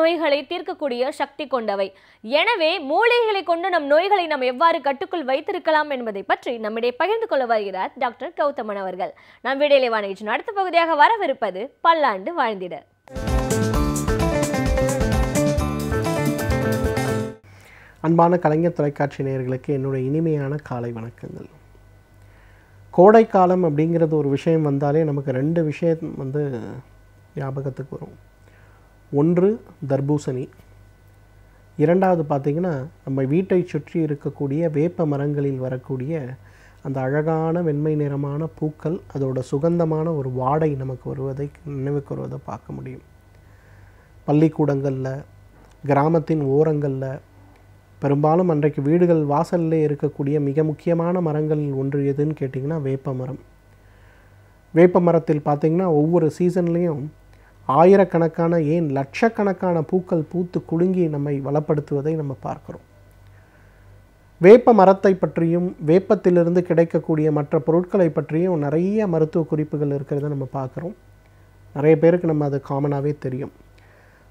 நோய்களை தீர்க்கக்கூடிய சக்தி கொண்டவை. எனவே மூலிகைகளை கொண்டு நம் நோய்களை நாம் எவ்வாறு கட்டுக்குள் வைத்திருக்கலாம் என்பதை பற்றி நம்மிடையே பகிர்ந்து கொள்ள வருகிறார் டாக்டர் கௌதமன் அவர்கள். நம் வீடியோவில் வானிச்சின் அடுத்த பகுதியாக வரவிருப்பது பல்லாண்டு வாழ்ந்திட. அன்பான கலைஞர் தொலைக்காட்சி நேயர்களுக்கு என்னுடைய இனிமையான காலை வணக்கங்கள். கோடைக்காலம் அப்படிங்கிறது ஒரு விஷயம் வந்தாலே நமக்கு ரெண்டு விஷயம் ஞாபகத்துக்கு வரும். ஒன்று தர்பூசணி, இரண்டாவது பார்த்திங்கன்னா நம்ம வீட்டை சுற்றி இருக்கக்கூடிய வேப்ப மரங்களில் வரக்கூடிய அந்த அழகான வெண்மை நிறமான பூக்கள், அதோட சுகந்தமான ஒரு வாடை நமக்கு வருவதை நினைவுக்கு வருவதை பார்க்க முடியும். பள்ளிக்கூடங்களில், கிராமத்தின் ஓரங்களில் பெரும்பாலும் அன்றைக்கு வீடுகள் வாசலில் இருக்கக்கூடிய மிக முக்கியமான மரங்களில் ஒன்று எதுன்னு கேட்டிங்கன்னா வேப்ப மரம். வேப்ப மரத்தில் பார்த்திங்கன்னா ஒவ்வொரு சீசன்லேயும் ஆயிரக்கணக்கான ஏன் லட்சக்கணக்கான பூக்கள் பூத்து குலுங்கி நம்மை வளப்படுத்துவதை நம்ம பார்க்குறோம். வேப்ப மரத்தை பற்றியும் வேப்பத்திலிருந்து கிடைக்கக்கூடிய மற்ற பொருட்களை பற்றியும் நிறைய மருத்துவ குறிப்புகள் இருக்கிறத நம்ம பார்க்குறோம். நிறைய பேருக்கு நம்ம அது காமனாகவே தெரியும்.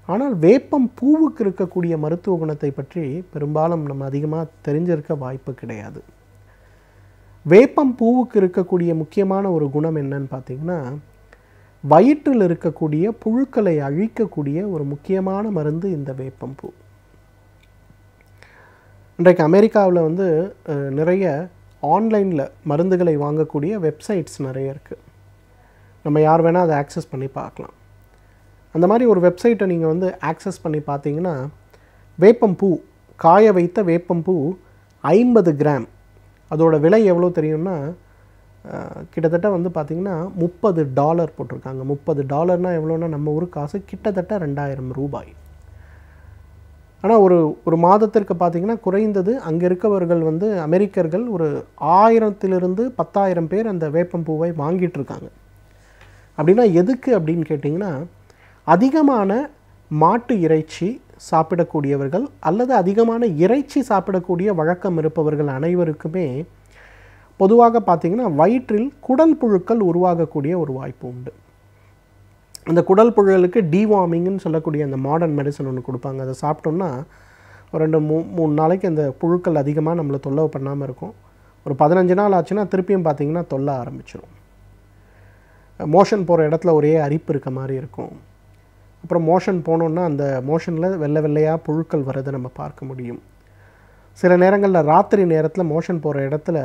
ஆனால் வேப்பம் பூவுக்கு இருக்கக்கூடிய மருத்துவ குணத்தை பற்றி பெரும்பாலும் நம்ம அதிகமாக தெரிஞ்சிருக்க வாய்ப்பு கிடையாது. வேப்பம் பூவுக்கு இருக்கக்கூடிய முக்கியமான ஒரு குணம் என்னன்னு பார்த்திங்கன்னா, வயிற்றில் இருக்கக்கூடிய புழுக்களை அழிக்கக்கூடிய ஒரு முக்கியமான மருந்து இந்த வேப்பம் பூ. இன்றைக்கு அமெரிக்காவில் நிறைய ஆன்லைனில் மருந்துகளை வாங்கக்கூடிய வெப்சைட்ஸ் நிறைய இருக்குது. நம்ம யார் வேணால் அதை ஆக்சஸ் பண்ணி பார்க்கலாம். அந்த மாதிரி ஒரு வெப்சைட்டை நீங்கள் ஆக்சஸ் பண்ணி பார்த்தீங்கன்னா, வேப்பம்பூ, காய வைத்த வேப்பம்பூ 50 கிராம், அதோட விலை எவ்வளோ தெரியும்னா கிட்டத்தட்ட பார்த்திங்கன்னா $30 போட்டிருக்காங்க. $30 எவ்வளோன்னா நம்ம ஊர் காசு கிட்டத்தட்ட 2000 ரூபாய். ஆனால் ஒரு மாதத்திற்கு பார்த்திங்கன்னா குறைந்தது அங்கே இருக்கவர்கள் அமெரிக்கர்கள் ஒரு 1000 to 10,000 பேர் அந்த வேப்பம்பூவை வாங்கிட்டுருக்காங்க. அப்படின்னா எதுக்கு அப்படின்னு கேட்டிங்கன்னா, அதிகமான மாட்டு இறைச்சி சாப்பிடக்கூடியவர்கள் அல்லது அதிகமான இறைச்சி சாப்பிடக்கூடிய வழக்கம் இருப்பவர்கள் அனைவருக்குமே பொதுவாக பார்த்திங்கன்னா வயிற்றில் குடல் புழுக்கள் உருவாகக்கூடிய ஒரு வாய்ப்பு உண்டு. அந்த குடல் புழுக்களுக்கு டிவார்மிங்னு சொல்லக்கூடிய அந்த மாடர்ன் மெடிசன் ஒன்று கொடுப்பாங்க. அதை சாப்பிட்டோம்னா ஒரு 2-3 நாளைக்கு அந்த புழுக்கள் அதிகமாக நம்மளை தொல்லை பண்ணாமல் இருக்கும். ஒரு 15 நாள் ஆச்சுன்னா திருப்பியும் பார்த்திங்கன்னா தொல்லை ஆரம்பிச்சிடும். மோஷன் போகிற இடத்துல ஒரே அரிப்பு இருக்க மாதிரி இருக்கும். அப்புறம் மோஷன் போனோன்னா அந்த மோஷனில் வெள்ளை வெள்ளையாக புழுக்கள் வரதை நம்ம பார்க்க முடியும். சில நேரங்களில் ராத்திரி நேரத்தில் மோஷன் போகிற இடத்துல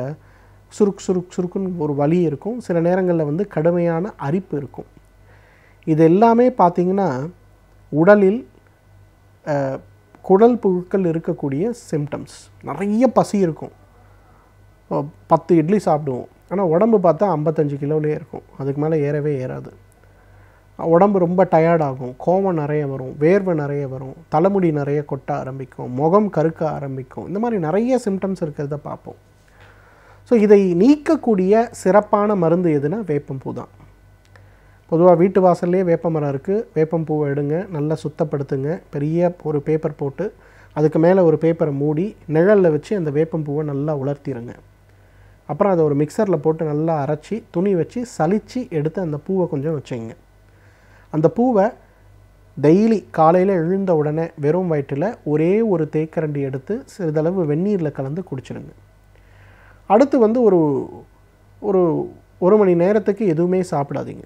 சுருக்குன்னு ஒரு வலி இருக்கும். சில நேரங்களில் கடுமையான அரிப்பு இருக்கும். இது எல்லாமே பார்த்திங்கன்னா உடலில் குடல் புழுக்கள் இருக்கக்கூடிய சிம்டம்ஸ். நிறைய பசி இருக்கும், 10 இட்லி சாப்பிடுவோம், ஆனால் உடம்பு பார்த்தா 55 கிலோலே இருக்கும். அதுக்கு மேலே ஏறவே ஏறாது. உடம்பு ரொம்ப டயர்டாகும், கோவம் நிறைய வரும், வேர்வை நிறைய வரும், தலைமுடி நிறைய கொட்ட ஆரம்பிக்கும், முகம் கருக்க ஆரம்பிக்கும். இந்த மாதிரி நிறைய சிம்டம்ஸ் இருக்கிறத பார்ப்போம். ஸோ இதை நீக்கக்கூடிய சிறப்பான மருந்து எதுனா வேப்பம்பூ தான். பொதுவாக வீட்டு வாசல்லே வேப்ப மரம் இருக்குது. வேப்பம்பூவை எடுங்க, நல்லா சுத்தப்படுத்துங்க, பெரிய ஒரு பேப்பர் போட்டு அதுக்கு மேலே ஒரு பேப்பரை மூடி நிழலில் வச்சு அந்த வேப்பம்பூவை நல்லா உலர்த்திடுங்க. அப்புறம் அதை ஒரு மிக்சரில் போட்டு நல்லா அரைச்சி துணி வச்சு சலித்து எடுத்து அந்த பூவை கொஞ்சம் வச்சுங்க. அந்த பூவை டெய்லி காலையில் எழுந்த உடனே வெறும் வயிற்றில் ஒரே ஒரு தேக்கரண்டி எடுத்து சிறிதளவு வெந்நீரில் கலந்து குடிச்சிடுங்க. அடுத்து ஒரு மணி நேரத்துக்கு எதுவுமே சாப்பிடாதீங்க.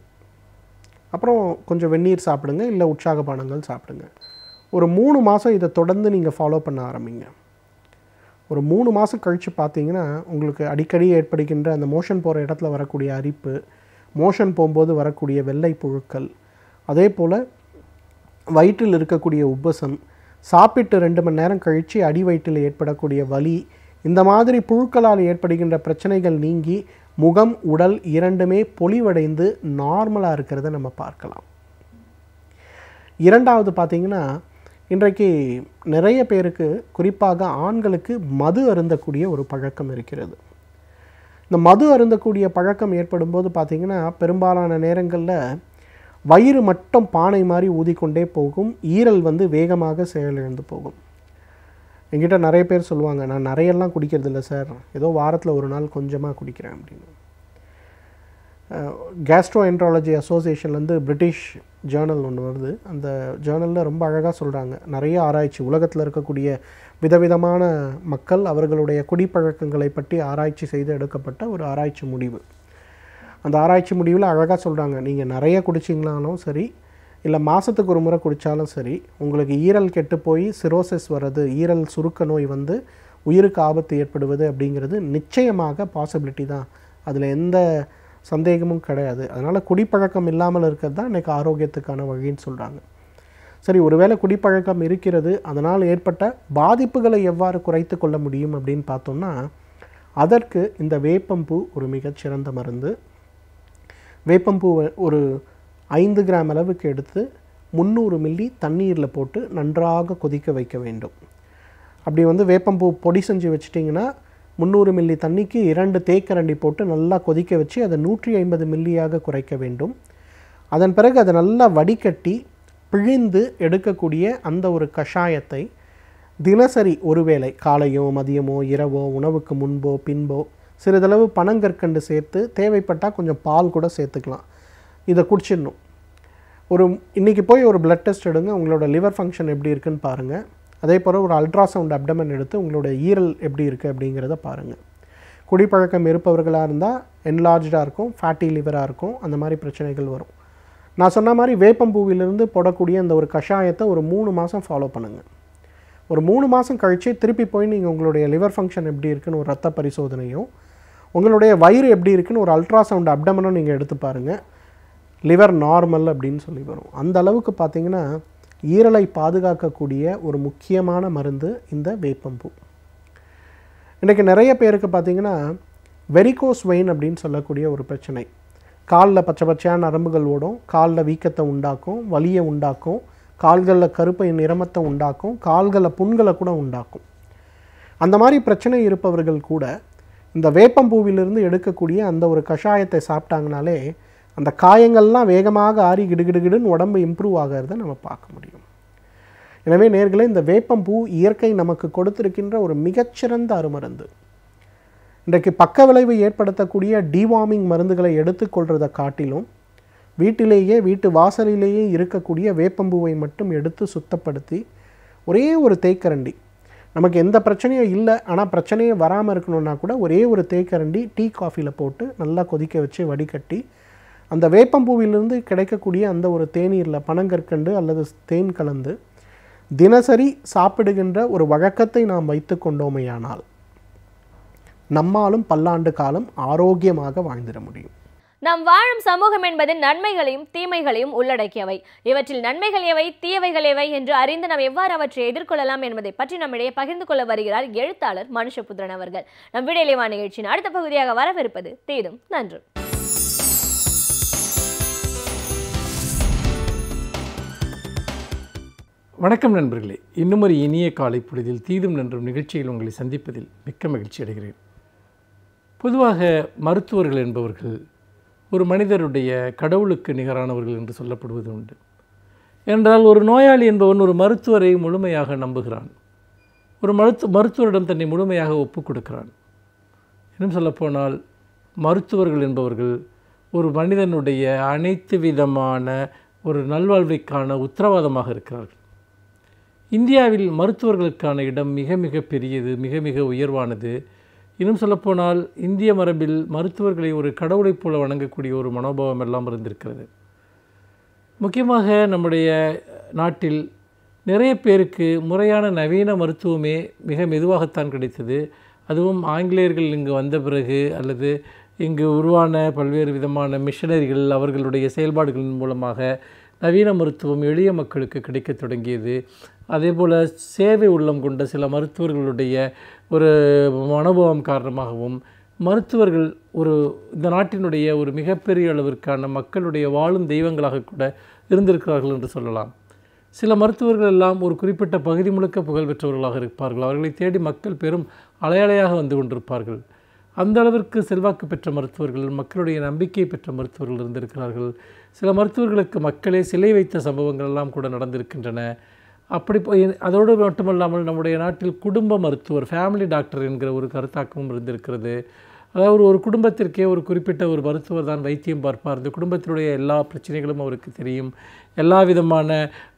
அப்புறம் கொஞ்சம் வெந்நீர் சாப்பிடுங்க, இல்லை உற்சாக பானங்கள் சாப்பிடுங்க. ஒரு 3 மாதம் இதை தொடர்ந்து நீங்கள் ஃபாலோ பண்ண ஆரம்பிங்க. ஒரு 3 மாதம் கழித்து பார்த்தீங்கன்னா உங்களுக்கு அடிக்கடி ஏற்படுகின்ற அந்த மோஷன் போகிற இடத்துல வரக்கூடிய அரிப்பு, மோஷன் போகும்போது வரக்கூடிய வெள்ளை புழுக்கள், அதே போல் வயிற்றில் இருக்கக்கூடிய உப்பசம், சாப்பிட்டு 2 மணி நேரம் கழித்து அடி வயிற்றில் ஏற்படக்கூடிய வலி, இந்த மாதிரி புழுக்களால் ஏற்படுகின்ற பிரச்சனைகள் நீங்கி முகம் உடல் இரண்டுமே பொலிவடைந்து நார்மலாக இருக்கிறத நம்ம பார்க்கலாம். இரண்டாவது பார்த்திங்கன்னா, இன்றைக்கு நிறைய பேருக்கு குறிப்பாக ஆண்களுக்கு மது அருந்தக்கூடிய ஒரு பழக்கம் இருக்கிறது. இந்த மது அருந்தக்கூடிய பழக்கம் ஏற்படும் போது பார்த்திங்கன்னா பெரும்பாலான நேரங்களில் வயிறு மட்டும் பானை மாதிரி ஊதிக்கொண்டே போகும், ஈரல் வேகமாக செயலிழந்து போகும். என்கிட்ட நிறைய பேர் சொல்லுவாங்க, நான் நிறையெல்லாம் குடிக்கிறது இல்லை சார், ஏதோ வாரத்தில் ஒரு நாள் கொஞ்சமாக குடிக்கிறேன் அப்படின்னு. கேஸ்ட்ரோஎன்ட்ராலஜி அசோசியேஷன்லேருந்து பிரிட்டிஷ் ஜேர்னல் ஒன்று வருது. அந்த ஜேர்னலில் ரொம்ப அழகாக சொல்கிறாங்க, நிறைய ஆராய்ச்சி உலகத்தில் இருக்கக்கூடிய விதவிதமான மக்கள் அவர்களுடைய குடிப்பழக்கங்களை பற்றி ஆராய்ச்சி செய்து எடுக்கப்பட்ட ஒரு ஆராய்ச்சி முடிவு. அந்த ஆராய்ச்சி முடிவில் அழகாக சொல்கிறாங்க, நீங்கள் நிறைய குடிச்சிங்களாலும் சரி, இல்லை மாதத்துக்கு ஒரு முறை குடித்தாலும் சரி, உங்களுக்கு ஈரல் கெட்டு போய் சிரோசிஸ் வர்றது, ஈரல் சுருக்க நோய் வந்து உயிருக்கு ஆபத்து ஏற்படுவது அப்படிங்கிறது நிச்சயமாக பாசிபிலிட்டி தான். அதில் எந்த சந்தேகமும் கிடையாது. அதனால் குடிப்பழக்கம் இல்லாமல் இருக்கிறது தான் இன்றைக்கி ஆரோக்கியத்துக்கான வழின்னு சொல்கிறாங்க. சரி, ஒருவேளை குடிப்பழக்கம் இருக்கிறது, அதனால் ஏற்பட்ட பாதிப்புகளை எவ்வாறு குறைத்து கொள்ள முடியும் அப்படின்னு பார்த்தோம்னா, அதற்கு இந்த வேப்பம்பூ ஒரு மிகச்சிறந்த மருந்து. வேப்பம்பூவை ஒரு 5 கிராம் அளவுக்கு எடுத்து 300 மில்லி தண்ணீரில் போட்டு நன்றாக கொதிக்க வைக்க வேண்டும். அப்படி வந்து வேப்பம்பூ பொடி செஞ்சு வச்சிட்டிங்கன்னா 300 மில்லி தண்ணிக்கு 2 தேக்கரண்டி போட்டு நல்லா கொதிக்க வச்சு அதை 150 மில்லியாக குறைக்க வேண்டும். அதன் பிறகு அதை நல்லா வடிகட்டி பிழிந்து எடுக்கக்கூடிய அந்த ஒரு கஷாயத்தை தினசரி ஒருவேளை காலையோ மதியமோ இரவோ உணவுக்கு முன்போ பின்போ சிறிதளவு பனங்கற்கண்டு சேர்த்து, தேவைப்பட்டால் கொஞ்சம் பால் கூட சேர்த்துக்கலாம், இதை குடிச்சிடணும். இன்றைக்கி போய் ஒரு பிளட் டெஸ்ட் எடுங்க, உங்களோட லிவர் ஃபங்க்ஷன் எப்படி இருக்குன்னு பாருங்கள். அதே போல் ஒரு அல்ட்ராசவுண்ட் அப்டமன் எடுத்து உங்களோட ஈரல் எப்படி இருக்குது அப்படிங்கிறத பாருங்கள். குடிப்பழக்கம் இருப்பவர்களாக இருந்தால் என்லார்ஜாக இருக்கும், ஃபேட்டி லிவராக இருக்கும், அந்த மாதிரி பிரச்சனைகள் வரும். நான் சொன்ன மாதிரி வேப்பம்பூவிலிருந்து போடக்கூடிய அந்த ஒரு கஷாயத்தை ஒரு 3 மாதம் ஃபாலோ பண்ணுங்கள். ஒரு 3 மாதம் கழித்து திருப்பி போய் நீங்கள் உங்களுடைய லிவர் ஃபங்க்ஷன் எப்படி இருக்குன்னு ஒரு ரத்த பரிசோதனையும், உங்களுடைய வயிறு எப்படி இருக்குன்னு ஒரு அல்ட்ராசவுண்ட் அப்டமனும் நீங்கள் எடுத்து பாருங்கள். லிவர் நார்மல் அப்படின்னு சொல்லி வரும். அந்த அளவுக்கு பார்த்திங்கன்னா ஈரலை பாதுகாக்கக்கூடிய ஒரு முக்கியமான மருந்து இந்த வேப்பம்பூ. இன்றைக்கி நிறைய பேருக்கு பார்த்திங்கன்னா வெரிகோஸ் வெயின் அப்படின்னு சொல்லக்கூடிய ஒரு பிரச்சனை. காலில் பச்சை பச்சையான நரம்புகள் ஓடும், காலில் வீக்கத்தை உண்டாக்கும், வலியை உண்டாக்கும், கால்களில் கருப்பை நிறமத்தை உண்டாக்கும், கால்களில் புண்களை கூட உண்டாக்கும். அந்த மாதிரி பிரச்சனை இருப்பவர்கள் கூட இந்த வேப்பம்பூவிலிருந்து எடுக்கக்கூடிய அந்த ஒரு கஷாயத்தை சாப்பிட்டாங்கனாலே அந்த காயங்கள்லாம் வேகமாக ஆறி கிடுகிடுகிடுன்னு உடம்பு இம்ப்ரூவ் ஆகிறத நம்ம பார்க்க முடியும். எனவே நேர்களே, இந்த வேப்பம்பூ இயற்கை நமக்கு கொடுத்திருக்கின்ற ஒரு மிகச்சிறந்த அருமருந்து. இன்றைக்கு பக்க விளைவு ஏற்படுத்தக்கூடிய டிவார்மிங் மருந்துகளை எடுத்துக்கொள்கிறதை காட்டிலும் வீட்டு வாசலிலேயே இருக்கக்கூடிய வேப்பம்பூவை மட்டும் எடுத்து சுத்தப்படுத்தி ஒரே ஒரு தேக்கரண்டி, நமக்கு எந்த பிரச்சனையும் இல்லை ஆனால் பிரச்சனையே வராமல் இருக்கணும்னா கூட ஒரே ஒரு தேக்கரண்டி டீ காஃபியில் போட்டு நல்லா கொதிக்க வச்சு வடிகட்டி அந்த வேப்பம்பூவிலிருந்து கிடைக்கக்கூடிய அந்த ஒரு தேநீரில் பனங்கற்கண்டு அல்லது தேன் கலந்து தினசரி சாப்பிடுகின்ற ஒரு வழக்கத்தை நாம் வைத்து கொண்டோமேயானால் நம்மாலும் பல்லாண்டு காலம் ஆரோக்கியமாக வாழ்ந்திட முடியும். நாம் வாழும் சமூகம் என்பது நன்மைகளையும் தீமைகளையும் உள்ளடக்கியவை. இவற்றில் நன்மைகள் எவை, தீயவைகள் எவை என்று அறிந்து நாம் எவ்வாறு அவற்றை எதிர்கொள்ளலாம் என்பதை பற்றி நம்மிடையே பகிர்ந்து கொள்ள வருகிறார் எழுத்தாளர் மனுஷபுத்திரன் அவர்கள். நம் விடையிலேவா நிகழ்ச்சியின் அடுத்த பகுதியாக வரவிருப்பது தீதும் நன்றும். வணக்கம் நண்பர்களே, இன்னும் ஒரு இனிய காலை பொழுதில் தீதும் நன்றும் நிகழ்ச்சியில் உங்களை சந்திப்பதில் மிக்க மகிழ்ச்சி அடைகிறேன். பொதுவாக மருத்துவர்கள் என்பவர்கள் ஒரு மனிதருடைய கடவுளுக்கு நிகரானவர்கள் என்று சொல்லப்படுவது உண்டு. என்றால் ஒரு நோயாளி என்பவன் ஒரு மருத்துவரை முழுமையாக நம்புகிறான், ஒரு மருத்துவரிடம் தன்னை முழுமையாக ஒப்புக் கொடுக்கிறான். இன்னும் சொல்லப்போனால் மருத்துவர்கள் என்பவர்கள் ஒரு மனிதனுடைய அனைத்து விதமான ஒரு நல்வாழ்வைக்கான உத்தரவாதமாக இருக்கிறார்கள். இந்தியாவில் மருத்துவர்களுக்கான இடம் மிக மிக பெரியது, மிக மிக உயர்வானது. இன்னும் சொல்லப்போனால் இந்திய மரபில் மருத்துவர்களை ஒரு கடவுளைப் போல வணங்கக்கூடிய ஒரு மனோபாவம் எல்லாம் இருந்திருக்கிறது. முக்கியமாக நம்முடைய நாட்டில் நிறைய பேருக்கு முறையான நவீன மருத்துவமே மிக மெதுவாகத்தான் கிடைத்தது. அதுவும் ஆங்கிலேயர்கள் இங்கு வந்த பிறகு அல்லது இங்கு உருவான பல்வேறு விதமான மிஷனரிகள் அவர்களுடைய செயல்பாடுகளின் மூலமாக நவீன மருத்துவம் எளிய மக்களுக்கு கிடைக்க தொடங்கியது. அதே போல் சேவை உள்ளம் கொண்ட சில மருத்துவர்களுடைய ஒரு அனுபவம் காரணமாகவும் மருத்துவர்கள் இந்த நாட்டினுடைய ஒரு மிகப்பெரிய அளவிற்கான மக்களுடைய வாழும் தெய்வங்களாக கூட இருந்திருக்கிறார்கள் என்று சொல்லலாம். சில மருத்துவர்கள் எல்லாம் ஒரு குறிப்பிட்ட பகுதி முழுக்க புகழ் பெற்றவர்களாக இருப்பார்கள். அவர்களை தேடி மக்கள் பெரும் அலையலையாக வந்து கொண்டிருப்பார்கள். அந்த அளவிற்கு செல்வாக்கு பெற்ற மருத்துவர்கள், மக்களுடைய நம்பிக்கை பெற்ற மருத்துவர்கள் இருந்திருக்கிறார்கள். சில மருத்துவர்களுக்கு மக்களே சிலை வைத்த சம்பவங்கள் எல்லாம் கூட நடந்திருக்கின்றன. அப்படி அதோடு மட்டுமல்லாமல் நம்முடைய நாட்டில் குடும்ப மருத்துவர், ஃபேமிலி டாக்டர் என்கிற ஒரு கருத்தாக்கமும் இருந்திருக்கிறது. அதாவது ஒரு குடும்பத்திற்கே ஒரு குறிப்பிட்ட ஒரு மருத்துவர் தான் வைத்தியம் பார்ப்பார். அந்த குடும்பத்தினுடைய எல்லா பிரச்சனைகளும் அவருக்கு தெரியும். எல்லா விதமான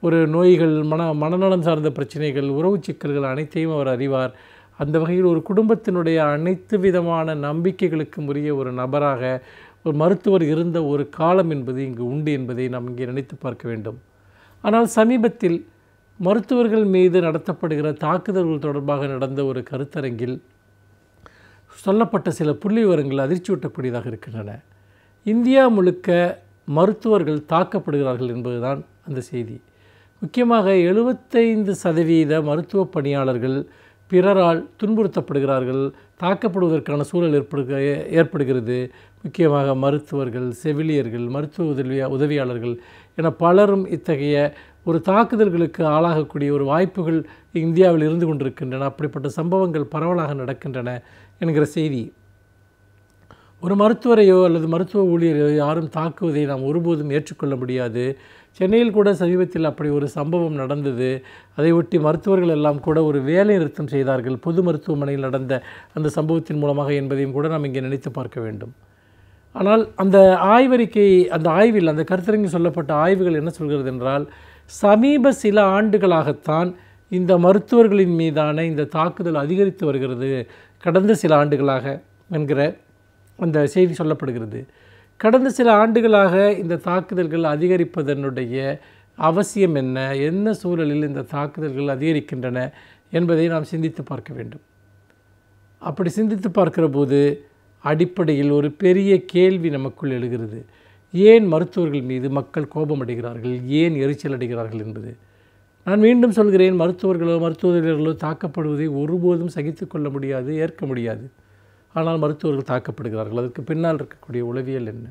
ஒரு நோய்கள், மனநலம் சார்ந்த பிரச்சனைகள், உறவு சிக்கல்கள் அனைத்தையும் அவர் அறிவார். அந்த வகையில் ஒரு குடும்பத்தினுடைய அனைத்து விதமான நம்பிக்கைகளுக்கும் உரிய ஒரு நபராக ஒரு மருத்துவர் இருந்த ஒரு காலம் என்பது இங்கு உண்டு என்பதை நாம் இங்கே நினைத்து பார்க்க வேண்டும். ஆனால் சமீபத்தில் மருத்துவர்கள் மீது நடத்தப்படுகிற தாக்குதல்கள் தொடர்பாக நடந்த ஒரு கருத்தரங்கில் சொல்லப்பட்ட சில புள்ளி விவரங்கள் அதிர்ச்சியூட்டக்கூடியதாக இருக்கின்றன. இந்தியா முழுக்க மருத்துவர்கள் தாக்கப்படுகிறார்கள் என்பதுதான் அந்த செய்தி. முக்கியமாக 75% மருத்துவ பணியாளர்கள் பிறரால் துன்புறுத்தப்படுகிறார்கள், தாக்கப்படுவதற்கான சூழல் ஏற்படுகிறது. முக்கியமாக மருத்துவர்கள், செவிலியர்கள், மருத்துவ உதவியாளர்கள் என பலரும் இத்தகைய ஒரு தாக்குதல்களுக்கு ஆளாகக்கூடிய ஒரு வாய்ப்புகள் இந்தியாவில் இருந்து கொண்டிருக்கின்றன. அப்படிப்பட்ட சம்பவங்கள் பரவலாக நடக்கின்றன என்கிற செய்தி. ஒரு மருத்துவரையோ அல்லது மருத்துவ ஊழியரையோ யாரும் தாக்குவதை நாம் ஒருபோதும் ஏற்றுக்கொள்ள முடியாது. சென்னையில் கூட சமீபத்தில் அப்படி ஒரு சம்பவம் நடந்தது. அதை ஒட்டி மருத்துவர்கள் எல்லாம் கூட ஒரு வேலை நிறுத்தம் செய்தார்கள், பொது மருத்துவமனையில் நடந்த அந்த சம்பவத்தின் மூலமாக என்பதையும் கூட நாம் இங்கே நினைத்து பார்க்க வேண்டும். ஆனால் அந்த ஆய்வறிக்கை, அந்த ஆய்வில், அந்த கருத்தரங்கில் சொல்லப்பட்ட ஆய்வுகள் என்ன சொல்கிறது என்றால், சமீப சில ஆண்டுகளாகத்தான் இந்த மருத்துவர்களின் மீதான இந்த தாக்குதல் அதிகரித்து வருகிறது, கடந்த சில ஆண்டுகளாக என்கிற அந்த செய்தி சொல்லப்படுகிறது. கடந்த சில ஆண்டுகளாக இந்த தாக்குதல்கள் அதிகரிப்பதனுடைய அவசியம் என்ன, என்ன சூழலில் இந்த தாக்குதல்கள் அதிகரிக்கின்றன என்பதை நாம் சிந்தித்து பார்க்க வேண்டும். அப்படி சிந்தித்து பார்க்கிற போது அடிப்படையில் ஒரு பெரிய கேள்வி நமக்குள் எழுகிறது. ஏன் மருத்துவர்கள் மீது மக்கள் கோபமடைகிறார்கள், ஏன் எரிச்சல் அடைகிறார்கள் என்பது. நான் மீண்டும் சொல்கிறேன், மருத்துவர்களோ மருத்துவர்களோ தாக்கப்படுவதை ஒருபோதும் சகித்து கொள்ள முடியாது, ஏற்க முடியாது. ஆனால் மருத்துவர்கள் தாக்கப்படுகிறார்கள். அதற்கு பின்னால் இருக்கக்கூடிய உளவியல் என்ன?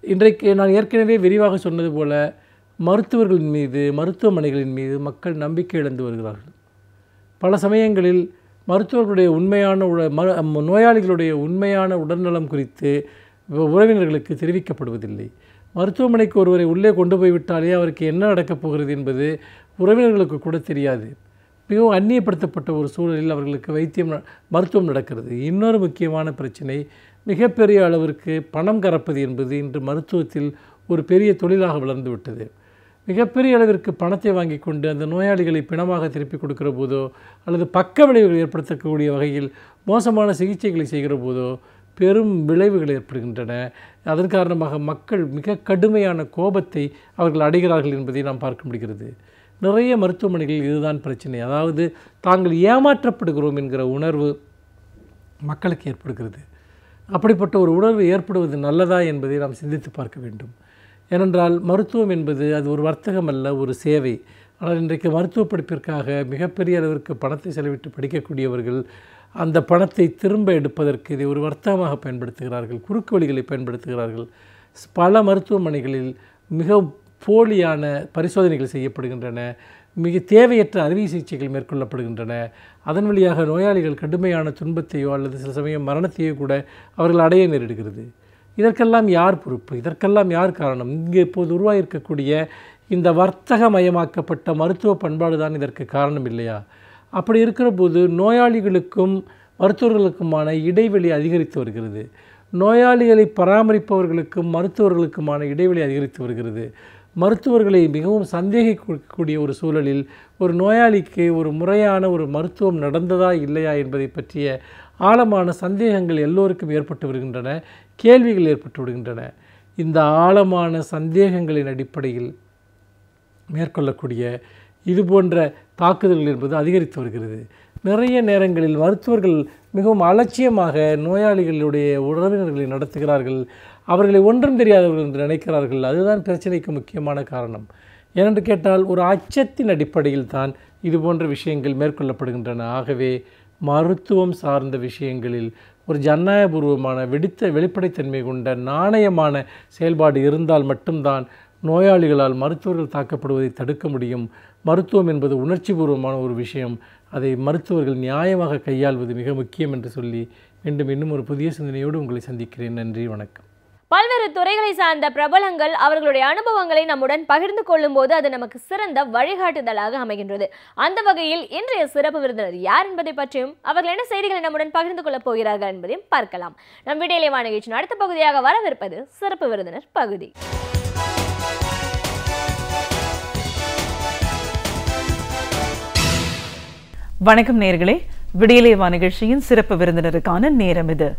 இன்றைக்கு நான் ஏற்கனவே விரிவாக சொன்னது போல மருத்துவர்களின் மீது, மருத்துவமனைகளின் மீது மக்கள் நம்பிக்கை இழந்து வருகிறார்கள். பல சமயங்களில் மருத்துவர்களுடைய உண்மையான நோயாளிகளுடைய உண்மையான உடல்நலம் குறித்து உறவினர்களுக்கு தெரிவிக்கப்படுவதில்லை. மருத்துவமனைக்கு ஒருவரை உள்ளே கொண்டு போய்விட்டாலே அவருக்கு என்ன நடக்கப் போகிறது என்பது உறவினர்களுக்கு கூட தெரியாது. மிகவும் அந்நியப்படுத்தப்பட்ட ஒரு சூழலில் அவர்களுக்கு மருத்துவம் நடக்கிறது. இன்னொரு முக்கியமான பிரச்சனை, மிகப்பெரிய அளவிற்கு பணம் கறப்பது என்பது இன்று மருத்துவத்தில் ஒரு பெரிய தொழிலாக வளர்ந்துவிட்டது. மிகப்பெரிய அளவிற்கு பணத்தை வாங்கி கொண்டு அந்த நோயாளிகளை பிணமாக திருப்பி கொடுக்கிற போதோ அல்லது பக்க விளைவுகள் ஏற்படுத்தக்கூடிய வகையில் மோசமான சிகிச்சைகளை செய்கிற போதோ பெரும் விளைவுகள் ஏற்படுகின்றன. அதன் காரணமாக மக்கள் மிக கடுமையான கோபத்தை அவர்கள் அடைகிறார்கள் என்பதை நாம் பார்க்க முடிகிறது. நிறைய மருத்துவமனைகளில் இதுதான் பிரச்சனை. அதாவது தாங்கள் ஏமாற்றப்படுகிறோம் என்கிற உணர்வு மக்களுக்கு ஏற்படுகிறது. அப்படிப்பட்ட ஒரு உணர்வு ஏற்படுவது நல்லதா என்பதை நாம் சிந்தித்து பார்க்க வேண்டும். ஏனென்றால் மருத்துவம் என்பது அது ஒரு வர்த்தகம் அல்ல, ஒரு சேவை. ஆனால் இன்றைக்கு மருத்துவ படிப்பிற்காக மிகப்பெரிய அளவிற்கு பணத்தை செலவிட்டு படிக்கக்கூடியவர்கள் அந்த பணத்தை திரும்ப எடுப்பதற்கு இதை ஒரு வர்த்தகமாக பயன்படுத்துகிறார்கள், குறுக்கு வழிகளை பயன்படுத்துகிறார்கள். பல மருத்துவமனைகளில் மிக போலியான பரிசோதனைகள் செய்யப்படுகின்றன, மிக தேவையற்ற அறுவை சிகிச்சைகள் மேற்கொள்ளப்படுகின்றன. அதன் வழியாக நோயாளிகள் கடுமையான துன்பத்தையோ அல்லது சில சமயம் மரணத்தையோ கூட அவர்கள் அடைய நேரிடுகிறது. இதற்கெல்லாம் யார் பொறுப்பு? இதற்கெல்லாம் யார் காரணம்? இங்கே இப்போது உருவாகியிருக்கக்கூடிய இந்த வர்த்தகமயமாக்கப்பட்ட மருத்துவ பண்பாடு தான் இதற்கு காரணம் இல்லையா? அப்படி இருக்கிற போது நோயாளிகளுக்கும் மருத்துவர்களுக்குமான இடைவெளி அதிகரித்து வருகிறது. நோயாளிகளை பராமரிப்பவர்களுக்கும் மருத்துவர்களுக்குமான இடைவெளி அதிகரித்து வருகிறது. மருத்துவர்களை மிகவும் சந்தேகிக்கக்கூடிய ஒரு சூழலில் ஒரு நோயாளிக்கு ஒரு முறையான ஒரு மருத்துவம் நடந்ததா இல்லையா என்பதை பற்றிய ஆழமான சந்தேகங்கள் எல்லோருக்கும் ஏற்பட்டு வருகின்றன, கேள்விகள் ஏற்பட்டு விடுகின்றன. இந்த ஆழமான சந்தேகங்களின் அடிப்படையில் மேற்கொள்ளக்கூடிய இது போன்ற தாக்குதல்கள் என்பது அதிகரித்து வருகிறது. நிறைய நேரங்களில் மருத்துவர்கள் மிகவும் அலட்சியமாக நோயாளிகளுடைய உறவினர்களை நடத்துகிறார்கள். அவர்களை ஒன்றும் தெரியாதவர்கள் என்று நினைக்கிறார்கள். அதுதான் பிரச்சனைக்கு முக்கியமான காரணம். ஏனென்று கேட்டால் ஒரு அச்சத்தின் அடிப்படையில் தான் இது போன்ற விஷயங்கள் மேற்கொள்ளப்படுகின்றன. ஆகவே மருத்துவம் சார்ந்த விஷயங்களில் ஒரு ஜனநாயகபூர்வமான வெளிப்படைத்தன்மை கொண்ட நாணயமான செயல்பாடு இருந்தால் மட்டும்தான் நோயாளிகளால் மருத்துவர்கள் தாக்கப்படுவதை தடுக்க முடியும். மருத்துவம் என்பது உணர்ச்சிபூர்வமான ஒரு விஷயம். அதை மருத்துவர்கள் நியாயமாக கையாள்வது மிக முக்கியம் என்று சொல்லி மீண்டும் இன்னும் ஒரு புதிய சிந்தனையோடு உங்களை சந்திக்கிறேன். நன்றி, வணக்கம். பல்வேறு துறைகளை சார்ந்த பிரபலங்கள் அவர்களுடைய அனுபவங்களை நம்முடன் பகிர்ந்து கொள்ளும் போது அது நமக்கு சிறந்த வழிகாட்டுதலாக அமைகின்றது. அந்த வகையில் இன்றைய சிறப்பு விருந்தினர் யார் என்பதை பற்றியும் அவர்கள் என்ன செய்திகளை நம்முடன் பகிர்ந்து கொள்ளப் போகிறார்கள் என்பதையும் பார்க்கலாம். நம் விடியலை வான நிகழ்ச்சியின் அடுத்த பகுதியாக வரவிருப்பது சிறப்பு விருந்தினர் பகுதி. வணக்கம் நேயர்களே, விடியலை வா நிகழ்ச்சியின் சிறப்பு விருந்தினருக்கான நேரம் இது.